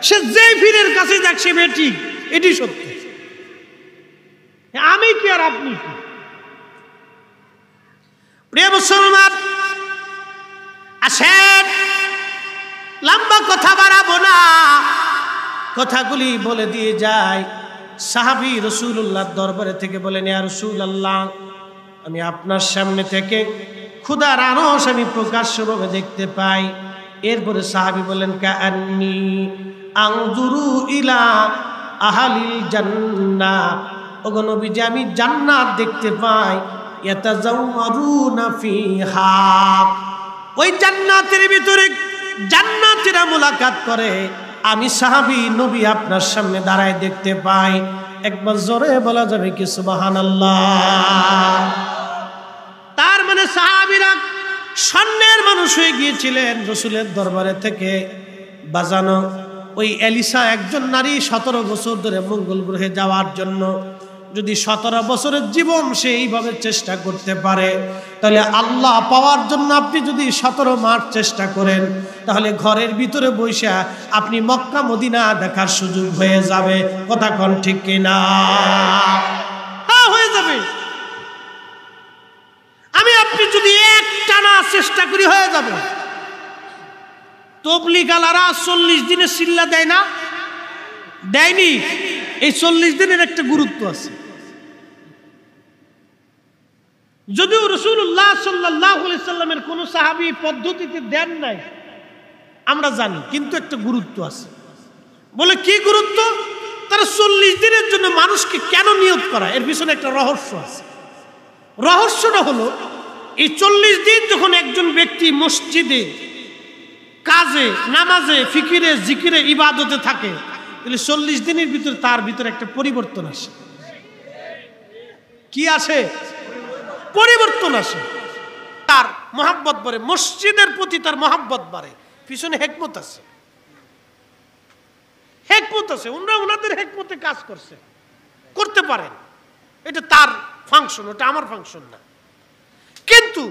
সে যেই পীরের কাছে যাক সে বেটি, এটি সত্য। আমি কি আর আপনি কি? প্রিয় মুসলমান, আসেন লম্বা কথা বাড়াবো না, কথাগুলি বলে দিয়ে যায়। সাহাবী রাসূলুল্লাহর দরবারে থেকে বলেন, ইয়া রাসূলুল্লাহ, আমি আপনার সামনে থেকে ক্ষুধার আরশ আমি প্রকাশ্যভাবে দেখতে পাই। এরপরে সাহাবী বলেন, কাআন্নী আনজুরু ইলা আহলিল জান্নাহ, ওগো নবীজি আমি জান্নাত দেখতে পাই। ইয়াতাজাওয়ারুনা ফিহা, ওই জান্নাতের ভিতরে জান্নাতীরা মুলাকাত করে। আমি সাহাবী নবী আপনার সামনে দাঁড়ায় দেখতে পাই। একবার জোরে বলা যাবে কি সুবহানাল্লাহ? তার মানে সাহাবীরা স্বর্ণের মানুষ হয়ে গিয়েছিলেন রাসূলের দরবারে থেকে বাজানো। ওই এলিসা একজন নারী 17 বছর ধরে মঙ্গল গ্রহে যাওয়ার জন্য, যদি 17 বছরের জীবন সে এইভাবে চেষ্টা করতে পারে, তাহলে আল্লাহ পাওয়ার জন্য আপনি যদি 17 মাস চেষ্টা করেন, তাহলে ঘরের ভিতরে বসে আপনি মক্কা মদিনা দেখার সুযোগ হয়ে যাবে। কথা কোন ঠিক কিনা? হ্যাঁ, হয়ে যাবে। আমি আপনি যদি একটানা চেষ্টা করি হয়ে যাবে। তবলিগালারা 40 দিনের সিল্লা দেয় না? দেয়নি? এই 40 দিনের একটা গুরুত্ব আছে। যদিও রাসূলুল্লাহ সাল্লাল্লাহু আলাইহি সাল্লামের কোন সাহাবী পদ্ধতিতে দেন নাই আমরা জানি, কিন্তু একটা গুরুত্ব আছে। বলে কি গুরুত্ব? তারা 40 দিনের জন্য মানুষকে কেন নিয়ত করা, এর পিছনে একটা রহস্য আছে। রহস্যটা হলো, এই 40 দিন যখন একজন ব্যক্তি মসজিদে কাজে, নামাজে, ফিকিরে, জিকিরে, ইবাদতে থাকে, তাহলে 40 দিনের ভিতরে তার ভিতরে একটা পরিবর্তন আসে। কি আসে? পরিবর্তন আসে। তার মহাব্বত বাড়ে, মসজিদের প্রতি তার মহাব্বত বাড়ে। পিছনে হেকমত আছে, হেকমত আছে। ওনাদের হেকমতে কাজ করছে, করতে পারেন, এটা তার ফাংশন, ওটা আমার ফাংশন না। কিন্তু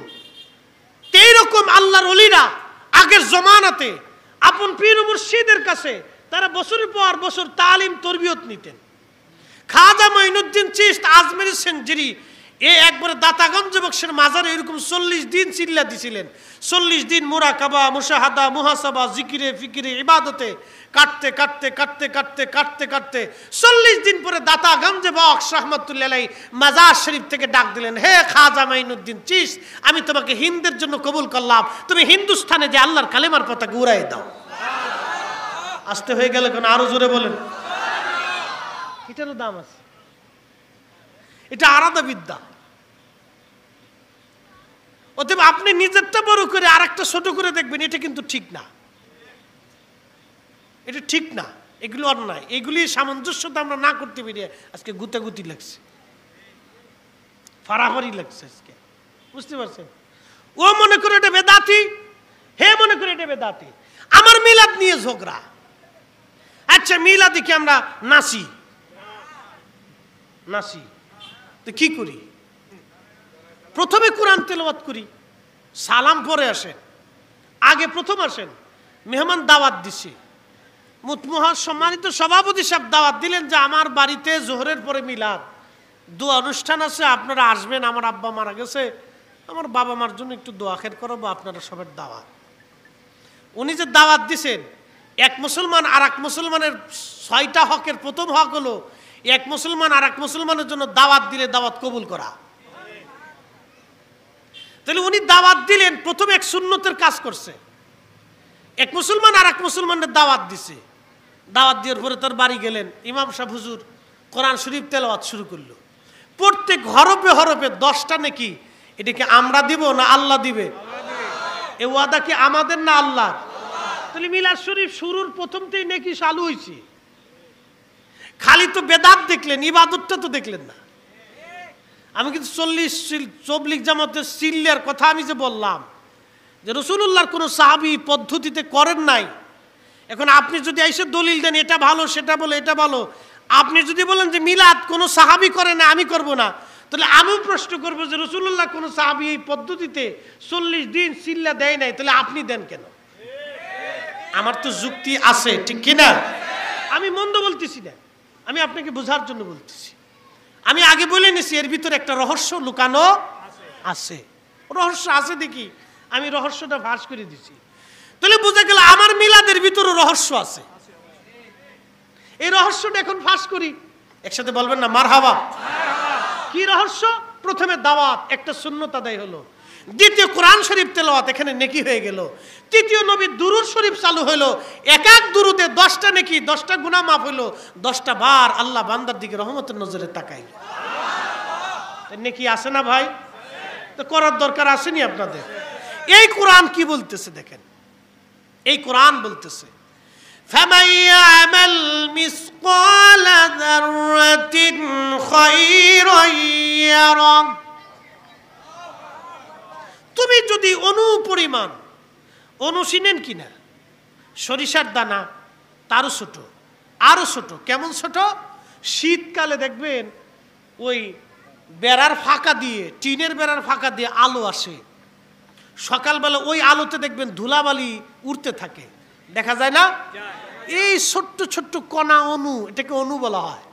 এইরকম আল্লাহর ওলিরা আগের জমানাতে আপন পীর মুর্শিদের কাছে তারা বছরের পর বছর তালিম তরবিয়ত নিতেন। খাজা মঈনুদ্দিন চিশতি আজমেরি সেঞ্জুরি একবারে দাতাগঞ্জ বক্সের মাজারে এরকম 40 দিন চিল্লা দিছিলেন। 40 দিন মুরাকাবা, মুশাহাদা, মুহাসাবা, জিকিরে, ফিকিরে, ইবাদতে কাটতে কাটতে কাটতে কাটতে কাটতে কাটতে 40 দিন পরে দাতাগঞ্জ বক্স রহমাতুল্লাহ আলাইহি মাজার শরীফ থেকে ডাক দিলেন, হে খাজা মঈনুদ্দিন চিশতি, আমি তোমাকে হিন্দের জন্য কবুল করলাম, তুমি হিন্দুস্তানে যে আল্লাহর কালেমার পতাকা উড়াই দাও। আসতে হয়ে গেল কেন? আরো জোরে বলেন। এটারও দাম আছে, এটা আলাদা বিদ্যা। অতএব আপনি নিজেরটা বড় করে আর একটা ছোট করে দেখবেন, এটা কিন্তু ঠিক না, এটা ঠিক না, এগুলো অন্যায়। এগুলি সামঞ্জস্যতা আমরা না করতে পেরে আজকে গুতাগুতি লাগছে, ফাড়াফাড়ি লাগছে আজকে, বুঝতে পারছেন? ও মনে করে এটা বেদাতি, হে মনে করে এটা বেদাতি। আমার মিলাদ নিয়ে ঝগড়া। আচ্ছা, মিলাদে কি আমরা নাচি? নাচি তো কি করি? প্রথমে কোরআন তেলাওয়াত করি, সালাম পরে আসেন, আগে প্রথম আসেন, মেহমান দাওয়াত দিছি, সম্মানিত সভাপতি সাহেব দাওয়াত দিলেন যে আমার বাড়িতে জোহরের পরে মিলাদ, দোয়া অনুষ্ঠান আছে, আপনারা আসবেন, আমার আব্বা মারা গেছে, আমার বাবা মার জন্য একটু দোয়া খের করবো, আপনারা সবার দাওয়াত। উনি যে দাওয়াত দিছেন, এক মুসলমান আর এক মুসলমানের 6টা হকের প্রথম হক হলো এক মুসলমান আর এক মুসলমানের জন্য দাওয়াত দিলে দাওয়াত কবুল করা। তাহলে উনি দাওয়াত দিলেন, প্রথম এক সুন্নতের কাজ করছে, এক মুসলমান আর এক মুসলমানের দাওয়াত দিছে। দাওয়াত দেওয়ার পরে তার বাড়ি গেলেন, ইমাম সাহেব হুজুর কোরআন শরীফ তেলাওয়াত শুরু করলো। প্রত্যেক হরফে হরফে 10টা নাকি, এটাকে আমরা দিব না আল্লাহ দিবে? এ ওয়াদা কি আমাদের না আল্লাহ? তাহলে মিলাদ শরীফ শুরুর প্রথমতেই নাকি চালু হয়েছে। খালি তো বেদাত দেখলেন, ইবাদতটা তো দেখলেন না। আমি কিন্তু 40 তবলিগ জামাতের সিল্লার কথা আমি যে বললাম যে রাসূলুল্লাহর কোনো সাহাবী পদ্ধতিতে করেন নাই। এখন আপনি যদি এসে দলিল দেন এটা ভালো সেটা বলে এটা ভালো, আপনি যদি বলেন যে মিলাদ কোনো সাহাবী করে না আমি করব না, তাহলে আমিও প্রশ্ন করবো যে রাসূলুল্লাহ কোনো সাহাবী এই পদ্ধতিতে 40 দিন সিল্লা দেয় নাই, তাহলে আপনি দেন কেন? আমার তো যুক্তি আছে, ঠিক কিনা? আমি মন্দ বলতেছি না, আমি আপনাকে বোঝার জন্য বলতেছি। আমি আগে বলে নিছি এর ভিতরে একটা রহস্য লুকানো আছে। রহস্য আছে দেখি আমি রহস্যটা ফাঁস করে দিছি, তাহলে বোঝা গেল আমার মিলাদের ভিতরে রহস্য আছে। এই রহস্যটা এখন ফাঁস করি, একসাথে বলবেন না মারহাবা? কি রহস্য? প্রথমে দাওয়াত, একটা সুন্নত আদায় হলো। দ্বিতীয় কোরআন শরীফ তেলাওয়াত, এখানে নেকি হয়ে গেল। তৃতীয় নবীর দুরূদ শরীফ চালু হলো, এক এক দুরুদে 10টা নেকি, 10টা গুনাহ মাফ হলো, 10টা বার আল্লাহ বান্দার দিকে রহমতের নজরে তাকাইল। নেকি আছে না ভাই? তো করার দরকার আসেনি আপনাদের? এই কোরআন কি বলতেছে দেখেন, এই কোরআন বলতেছে ফামান ইয়ামাল মিসকালা যাররাতিন খায়রান ইয়ারা। তুমি যদি অনুপরিমাণ, অনু চিনেন কিনা? সরিষার দানা, তারও ছোট, আরো ছোট। কেমন ছোট? শীতকালে দেখবেন ওই বেড়ার ফাঁকা দিয়ে, টিনের বেড়ার ফাঁকা দিয়ে আলো আসে, সকালবেলা ওই আলোতে দেখবেন ধুলাবালি উড়তে থাকে, দেখা যায় না? এই ছোট্ট ছোট্ট কণা অনু, এটাকে অনু বলা হয়।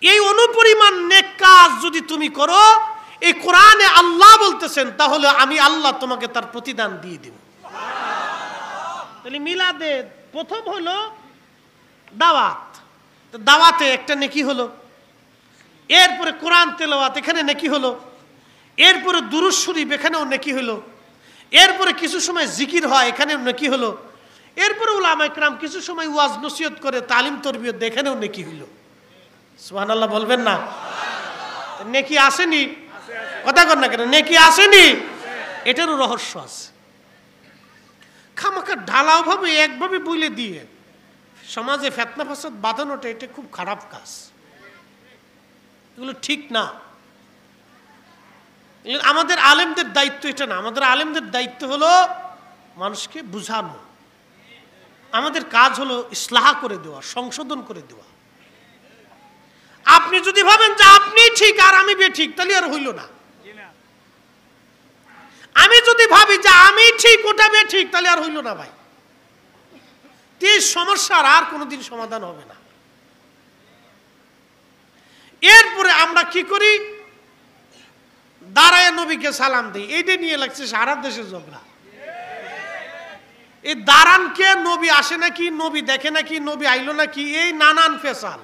এই অনুপরিমাণ নেক কাজ যদি তুমি করো, এই কোরআনে আল্লাহ বলতেছেন, তাহলে আমি আল্লাহ তোমাকে তার প্রতিদান দিয়ে দিব। তাহলে মিলাদে প্রথম হলো দাওয়াত, দাওয়াতে একটা নেকি হলো। এরপরে কোরআন তেলাওয়াত, এখানে নেকি হলো। এরপরে দুরূদ শরীফ, এখানেও নেকি হলো। এরপরে কিছু সময় জিকির হয়, এখানেও নেকি হলো। এরপরে উলামায়ে কেরাম কিছু সময় ওয়াজ নসিহত করে, তালিম তরবিয়ত, এখানেও নেকি হলো। সুবহানাল্লাহ বলবেন না? নেকি আসেনি? কথা কর না কেন? নেকি আসেনি? এটারও রহস্য আছে। খামাখা ঢালাও ভাবে একভাবে বলে দিয়ে সমাজে ফিতনা ফাসাদ বাঁধানোটা এটা খুব খারাপ কাজ, এগুলো ঠিক না। আমাদের আলেমদের দায়িত্ব এটা না, আমাদের আলেমদের দায়িত্ব হলো মানুষকে বুঝানো, আমাদের কাজ হলো ইসলাহ করে দেওয়া, সংশোধন করে দেওয়া। আপনি যদি ভাবেন যে আপনি ঠিক আর আমি বেঠিক, তাহলে আর হইল না। আমি যদি ভাবি যে আমি ঠিক ওটা বেঠিক, তাহলে আর হইল না ভাই। এই সমস্যার আর কোনোদিন সমাধান হবে না। এরপরে আমরা কি করি, দাঁড়ায় নবীকে সালাম দিই, এইটা নিয়ে লাগছে সারা দেশে ঝগড়া। এই দাঁড়ানকে নবী আসে নাকি, নবী দেখে নাকি, নবী আইলো নাকি, এই নানান ফেসাল।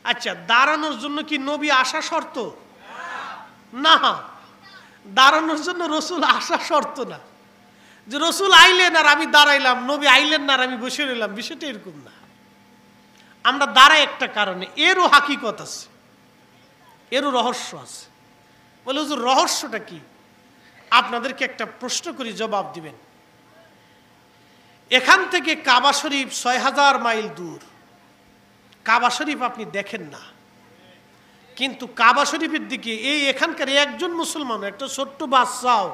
আচ্ছা, দাঁড়ানোর জন্য কি নবী আসা শর্ত? না, দাঁড়ানোর জন্য রসুল আসা শর্ত না। যে রসুল আইলেন আর আমি দাঁড়াইলাম, নবী আইলেন না আর আমি বসে রইলাম, বিষয়টা এরকম না। আমরা দাঁড়াই একটা কারণে, এরও হাকিকত আছে, এরও রহস্য আছে। বলে হুজুর রহস্যটা কি? আপনাদেরকে একটা প্রশ্ন করি, জবাব দিবেন। এখান থেকে কাবা শরীফ ৬০০০ মাইল দূর। কাবা শরীফ আপনি দেখেন না, কিন্তু কাবা শরীফের দিকে এই এখানকার একজন মুসলমান, একটা ছোট্ট বাচ্চাও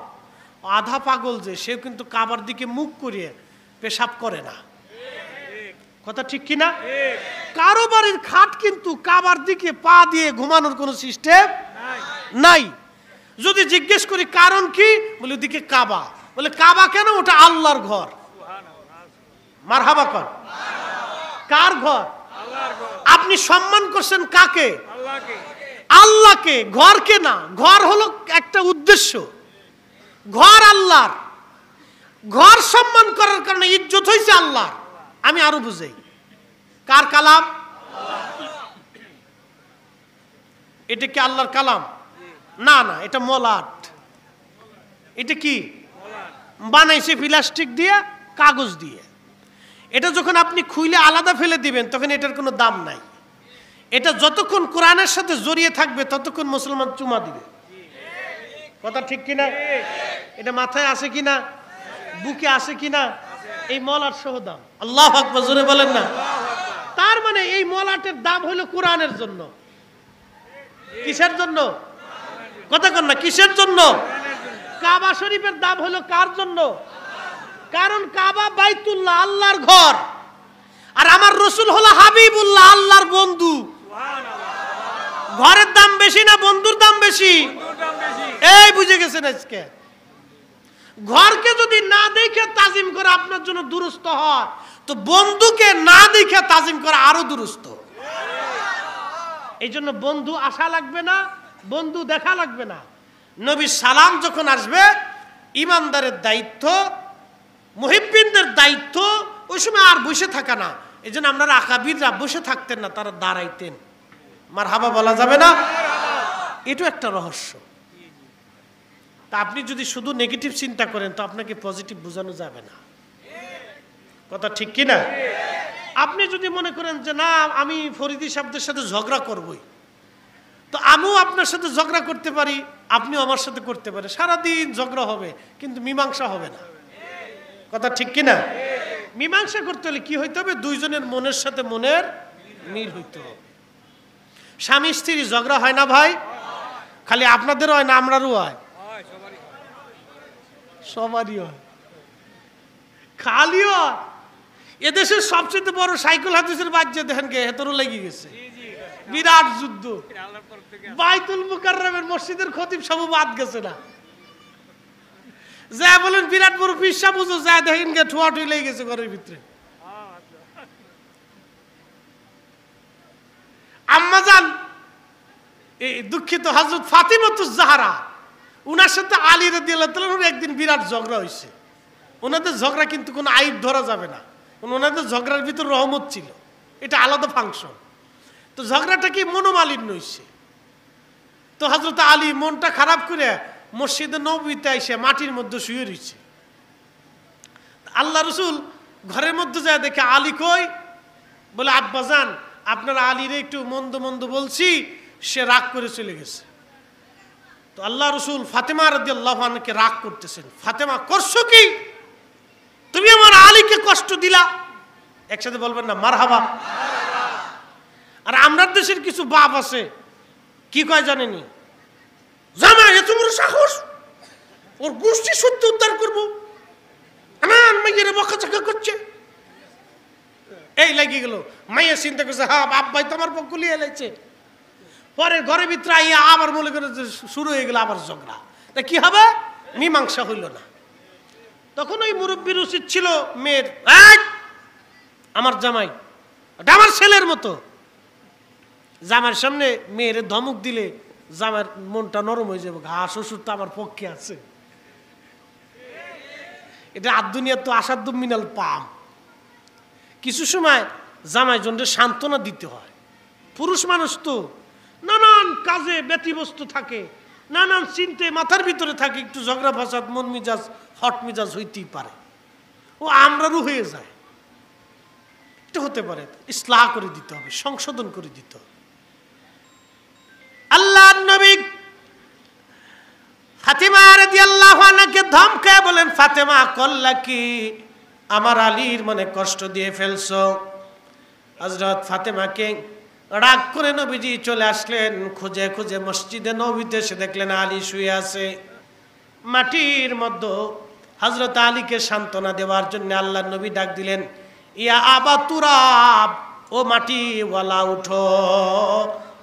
আধা পাগল যে, সে কিন্তু কাবার দিকে মুখ করিয়ে পেশাব করে না। কথা ঠিক কিনা? কারো বাড়ির খাট কিন্তু কাবার দিকে পা দিয়ে ঘুমানোর কোনো সিস্টেম নাই। যদি জিজ্ঞেস করি কারণ কি, বলে ওদিকে কাবা। বলে কাবা কেন? ওটা আল্লাহর ঘর। মারহাবা কর। কার ঘর? আপনি সম্মান করছেন কাকে? আল্লাহকে। ঘরকে না। ঘর হলো একটা উদ্দেশ্য, ঘর আল্লাহর। ঘর সম্মান করার কারণে ইজ্জত হয়েছে আল্লাহর। আমি আরো বুঝাই, কার কালাম? এটা কি আল্লাহর কালাম? না না, এটা মলাট। এটা কি বানাইছে? প্লাস্টিক দিয়ে, কাগজ দিয়ে। এটা যখন আপনি খুইলে আলাদা ফেলে দিবেন, তখন এটার কোনো দাম নাই। এটা যতক্ষণ কোরআনের সাথে জড়িয়ে থাকবে, ততক্ষণ মুসলমান চুমা দিবে। কথা ঠিক কিনা? এটা মাথায় আসে কিনা, বুকে আসে কিনা? এই মলাট সহ দাম। আল্লাহু আকবার, জোরে বলেন না। তার মানে এই মলাটের দাম হলো কোরআনের জন্য। কিসের জন্য? কথা কন না, কিসের জন্য? কাবা শরীফের দাম হলো কার জন্য? কারণ কাবা বাইতুল্লাহ, আল্লাহর ঘর। আর আমার রসুল হলো হাবিবুল্লাহ, আল্লাহর বন্ধু। ঘরের দাম বেশি না বন্ধুর দাম বেশি? এই বুঝে গেছেন আজকে। ঘরকে যদি না দেখে তাজিম করে আপনার জন্য দুরুস্ত হয়, তো বন্ধুকে না দেখে তাজিম করা আরো দুরুস্ত। এই জন্য বন্ধু আসা লাগবে না, বন্ধু দেখা লাগবে না। নবীর সালাম যখন আসবে, ইমানদারের দায়িত্ব, মুহিব্বিনদের দায়িত্ব, ওই সময় আর বসে থাকা না। এই জন্য আপনারা আকাবিররা বসে থাকতেন না, তারা দাঁড়াইতেন। মারহাবা বলা যাবে না? এটা একটা রহস্য। তা আপনি যদি শুধু নেগেটিভ চিন্তা করেন, তো আপনাকে পজিটিভ বোঝানো যাবে না। কথা ঠিক কিনা? আপনি যদি মনে করেন যে না, আমি ফরিদি সাহেবদের সাথে ঝগড়া করবই, তো আমিও আপনার সাথে ঝগড়া করতে পারি, আপনিও আমার সাথে করতে পারেন। সারাদিন ঝগড়া হবে, কিন্তু মীমাংসা হবে না। কথা ঠিক কিনা? মীমাংসা করতে হলে কি হইতে হবে? দুইজনের মনের সাথে মনের মিল হইতে হবে। স্বামী স্ত্রী ঝগড়া হয় না ভাই? খালি আপনাদেরও হয় না, আমরারও হয়? সবারই হয়। খালিও এদেশের সবচেয়ে বড় সাইকেল হাদিসের বাজ্যে দেখেন কে হেতরও লেগে গেছে। বিরাট যুদ্ধ। বাইতুল মুকাররমের মসজিদের খতিব সব বাদ গেছে না। যা বলেন বিরাট বড় পিসা বুঝো, যা দেখেন গে ঠুয়াঠুই লেগে গেছে ঘরের ভিতরে। আম্মাজান এই দুঃখিত হযরত ফাতিমাতুজ জাহরা, উনার সাথে আলী রাদিয়াল্লাহু তাআলার একদিন বিরাট ঝগড়া হয়েছে। ওনাদের ঝগড়া কিন্তু কোনো আইব ধরা যাবে না, ওনাদের ঝগড়ার ভিতর রহমত ছিল, এটা আলাদা ফাংশন। তো ঝগড়াটা কি মনোমালিন্য হয়েছে। তো হযরত আলী মনটা খারাপ করে মসজিদে নববীতে এসে মাটির মধ্যে শুয়ে রয়েছে। আল্লাহ রসুল ঘরের মধ্যে যায়, দেখে আলী কই? বলে আব্বাজান, আপনারা আলীরে একটু মন্দ মন্দ বলছি, সে রাগ করে চলে গেছে। তো আল্লাহ রসুল ফাতেমা রাদিয়াল্লাহু আনহাকে রাগ করতেছেন। ফাতেমা, করছো কি? তুমি আমার আলীকে কষ্ট দিলা, একসাথে বলবেন না মারহাবা। আর আমরা দেশের কিছু বাপ আছে কি কয় জানেনি, জামাই এত বড় সাহস, ওর গোষ্ঠী সত্য উদ্ধার করবো, মাইয়ের বকাঝকা করছে। এই লাগিয়ে গেল, মাইয়া চিন্তা করছে হ্যাঁ বাপ ভাই তোমার পক্ষ লিয়ে এলাইছে। পরে ঘরের ভিতরে আইয়া আবার মনে করে শুরু হয়ে গেল আবার ঝগড়া। তা কি হবে, মীমাংসা হইল না। তখন ওই মুরব্বীর উচিত ছিল মেয়ের, আমার জামাই এটা আমার ছেলের মতো, জামার সামনে মেয়ের ধমক দিলে জামার মনটা নরম হয়ে যাবে, ঘা শ্বশুর তো আমার পক্ষে আছে। এটা আদুনিয়া তো আসাদ মিনাল পাম। কিছু সময় জামাই জনকে সান্ত্বনা দিতে হয়। পুরুষ মানুষ তো নানান কাজে ব্যতিব্যস্ত থাকে, নানান চিন্তে মাথার ভিতরে থাকে, একটু ঝগড়া ফাসাদ মন মিজাজ হট মিজাজ হইতেই পারে, ও আমরারও হয়ে যায়। এটা হতে পারে, ইসলাহ করে দিতে হবে, সংশোধন করে দিতে হবে। আল্লাহর নবী ফাতেমা রাদিয়াল্লাহু আনহাকে ধমকায় বলেন, ফাতেমা করলা কি, আমার আলীর মনে কষ্ট দিয়ে ফেলছো। হযরত ফাতেমাকে রাগ করে নবীজি চলে আসলেন, খুঁজে খুঁজে মসজিদে নববীতে এসে দেখলেন আলী শুয়ে আছে মাটির মধ্যে। হযরত আলীকে সান্ত্বনা দেওয়ার জন্য আল্লাহর নবী ডাক দিলেন, ইয়া আবা তুরাব, ও মাটিওয়ালা উঠো,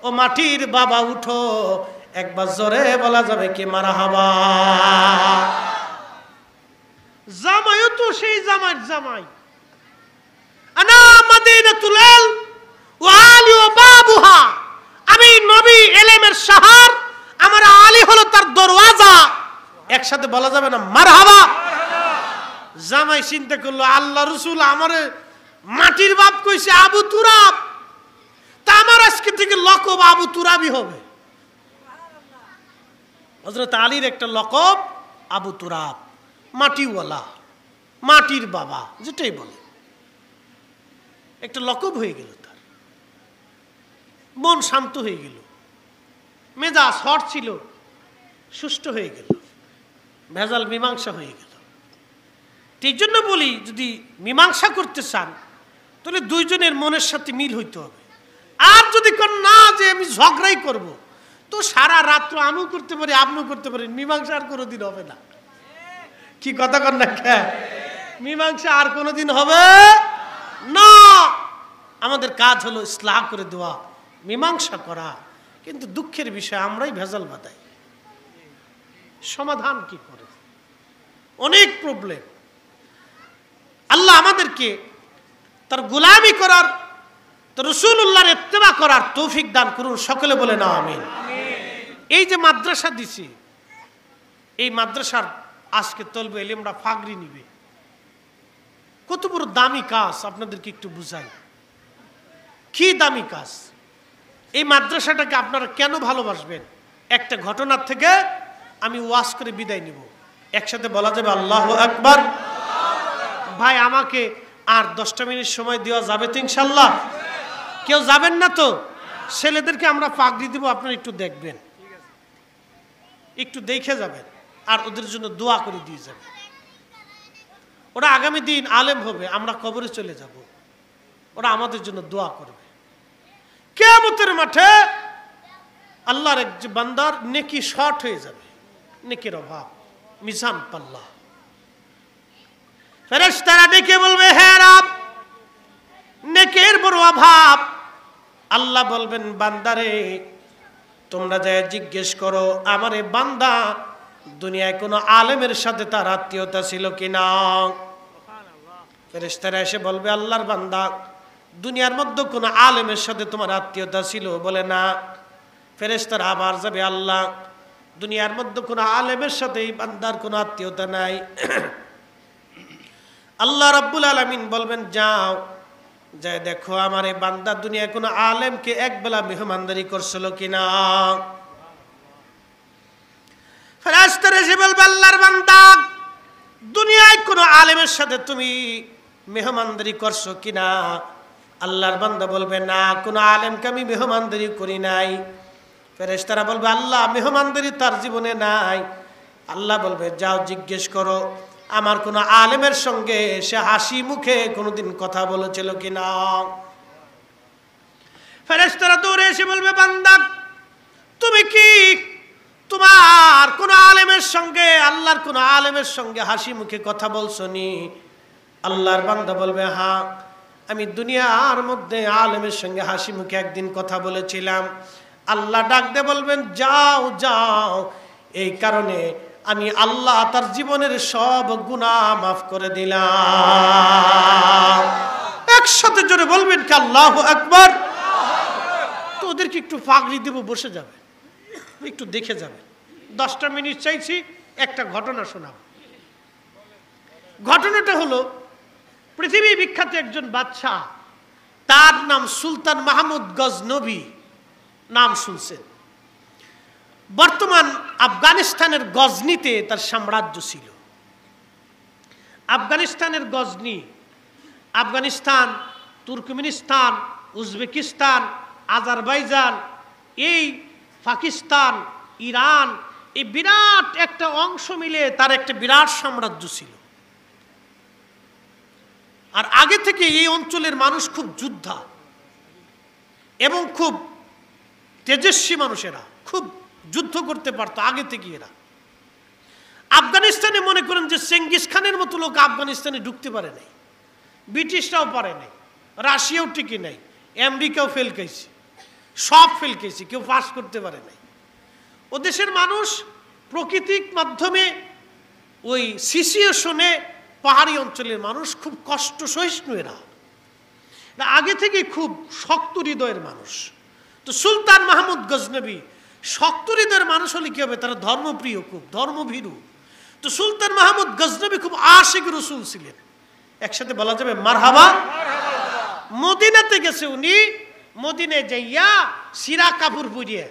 ও মাটির বাবা উঠো। একবার জোরে বলা যাবে কি মারহাবা। জামাইও তো সেই জামাইয়ের জামাই, আনা মাদিনাতুল ইলম ওয়া আলী ওয়া বাবুহা, আমি নবী ইলমের শহর, আমার আলী হলো তার দরওয়াজা। একসাথে বলা যাবে না মারহাবা। জামাই চিন্তা করলো, আল্লাহ রাসূল আমারে মাটির বাপ কইছে আবু তুরাব, তা আমার আজকে থেকে লকব আবু তুরাবই হবে। হযরত আলীর একটা লকব আবু তুরাব, মাটিওয়ালা, মাটির বাবা, যেটাই বলে একটা লকব হয়ে গেল। তার মন শান্ত হয়ে গেল, মেজাজ হট ছিল সুষ্ঠু হয়ে গেল, ভেজাল মীমাংসা হয়ে গেল। এই জন্য বলি, যদি মীমাংসা করতে চান তাহলে দুইজনের মনের সাথে মিল হইতে হবে। আর যদি কোন না যে আমি ঝগড়াই করব, তো সারা রাত্র আমিও করতে পারি আপনিও করতে পারেন, মীমাংসা আর কোনোদিন হবে না। কি কথা কন না, মীমাংসা আর কোনোদিন হবে না। আমাদের কাজ হলো ইসলাহ করে দেওয়া, মীমাংসা করা। কিন্তু দুঃখের বিষয় আমরাই ভেজাল বাঁধাই। সমাধান কি করে, অনেক প্রবলেম। আল্লাহ আমাদেরকে তার গোলামি করার, তার রাসূলুল্লাহর ইত্তেবা করার তৌফিক দান করুন, সকলে বলে না আমিন। এই যে মাদ্রাসা দিছি, এই মাদ্রাসার আজকে তলবে ইলমরা ফাগরি নিবে, কত বড় দামি কাজ আপনাদেরকে একটু বুঝাই। কি দামি কাজ! এই মাদ্রাসাটাকে আপনারা কেন ভালোবাসবেন? একটা ঘটনার থেকে আমি ওয়াজ করে বিদায় নিব, একসাথে বলা যাবে আল্লাহু আকবার। ভাই আমাকে আর 10টা মিনিট সময় দেওয়া যাবে তো ইনশাল্লাহ? কেউ যাবেন না তো? ছেলেদেরকে আমরা পাগড়ি দিব, আপনারা একটু দেখবেন, একটু দেখে যাবেন, আর ওদের জন্য দোয়া করে দিয়ে যাবেন। ওরা আগামী দিন আলেম হবে, আমরা কবরে চলে যাব, ওরা আমাদের জন্য দোয়া করবে। কিয়ামতের মাঠে আল্লাহর এক বান্দার নেকি শর্ট হয়ে যাবে, নেকির অভাব, মিজান পাল্লা। ফেরেশতারা ডেকে বলবে, হে রব, নেকির বড় অভাব। আল্লাহ বলবেন, বান্দারে তোমরা যায় জিজ্ঞেস করো আমার এই বান্দা দুনিয়ায় কোনো আলেমের সাথে তার আত্মীয়তা ছিল কিনা। ফেরেশতারা এসে বলবে, আল্লাহর বান্দা দুনিয়ার মধ্যে কোনো আলেমের সাথে তোমার আত্মীয়তা ছিল? বলে না। ফেরেশতারা আবার যাবে, আল্লাহ দুনিয়ার মধ্যে কোনো আলেমের সাথে এই বান্দার কোনো আত্মীয়তা নাই। আল্লাহ রাব্বুল আলামিন বলবেন, যাও যাই দেখো আমার এই বান্দা দুনিয়ায় কোনো আলেমকে একবেলা মেহমানদারি করছিল কিনা। ফেরেশতারা এসে বলবে, আল্লাহর বান্দা দুনিয়ায় কোনো আলেমের সাথে তুমি মেহমানদারি করছো কিনা? আল্লাহর বান্দা বলবে, না, কোনো আলেমকে আমি মেহমানদারি করি নাই। ফেরেশতারা বলবে, আল্লাহ মেহমানদারি তার জীবনে নাই। আল্লাহ বলবে, যাও জিজ্ঞেস করো আমার কোন আলেমের সঙ্গে সে হাসি মুখে কোনোদিন কথা বলেছিল কিনা? ফেরেশতারা দৌড়ে এসে বলবে, বান্দা তুমি কি তোমার কোন আলেমের সঙ্গে, আল্লাহর কোন আলেমের সঙ্গে হাসি মুখে কথা বলছনি? আল্লাহর বান্দা বলবে, হ্যাঁ, আমি দুনিয়ার মধ্যে আলেমের সঙ্গে হাসি মুখে একদিন কথা বলেছিলাম। আল্লাহ ডাক দিয়ে বলবেন, যাও যাও, এই কারণে আমি আল্লাহ তার জীবনের সব গুনাহ মাফ করে দিলাম। একসাথে জোরে বলবেন কি আল্লাহু আকবার। তো ওদেরকে একটু পাগড়ি দেব, বসে যাবে, একটু দেখে যাবে। 10টা মিনিট চাইছি, একটা ঘটনা শোনাব। ঘটনাটা হলো, পৃথিবী বিখ্যাত একজন বাদশাহ, তার নাম সুলতান মাহমুদ গজনবী, নাম শুনছেন। বর্তমান আফগানিস্তানের গজনিতে তার সাম্রাজ্য ছিল। আফগানিস্তানের Ghazni, Afghanistan, Turkmenistan, Uzbekistan, Azerbaijan, এই পাকিস্তান, ইরান, এই বিরাট একটা অংশ মিলে তার একটা বিরাট সাম্রাজ্য ছিল। আর আগে থেকে এই অঞ্চলের মানুষ খুব যোদ্ধা এবং খুব তেজস্বী মানুষেরা, খুব যুদ্ধ করতে পারতো আগে থেকে এরা। আফগানিস্তানে মনে করেন যে চেঙ্গিস খানের মতো লোক আফগানিস্তানে ঢুকতে পারে নাই, ব্রিটিশরাও পারে নাই, রাশিয়াও টিকে নাই, আমেরিকাও ফেল খাইছে, সব ফেল খাইছে, কেউ পাস করতে পারে নাই। ও দেশের মানুষ প্রাকৃতিক মাধ্যমে ওই সিচুয়েশনে, পাহাড়ি অঞ্চলের মানুষ খুব কষ্ট সহিষ্ণু, এরা আগে থেকে খুব শক্ত হৃদয়ের মানুষ। তো সুলতান মাহমুদ গজনবী শক্ত হৃদয়ের মানুষ হলে কি হবে? তারা ধর্মপ্রিয়, খুব ধর্মভীরু। তো সুলতান মাহমুদ গজনবী খুব আশিক রসুল ছিলেন, একসাথে বলা যাবে মারহাবা। মদিনাতে গেছে উনি, মদিনায় যাইয়া সিরা কাপড় পরিয়ে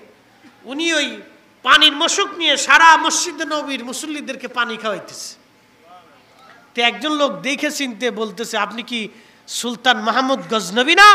উনি ওই পানির মশক নিয়ে সারা মসজিদে নবীর মুসল্লিদেরকে পানি খাওয়াইতেছে। তো একজন লোক দেখে চিনতে বলতেছে, আপনি কি সুলতান মাহমুদ গজনবী না?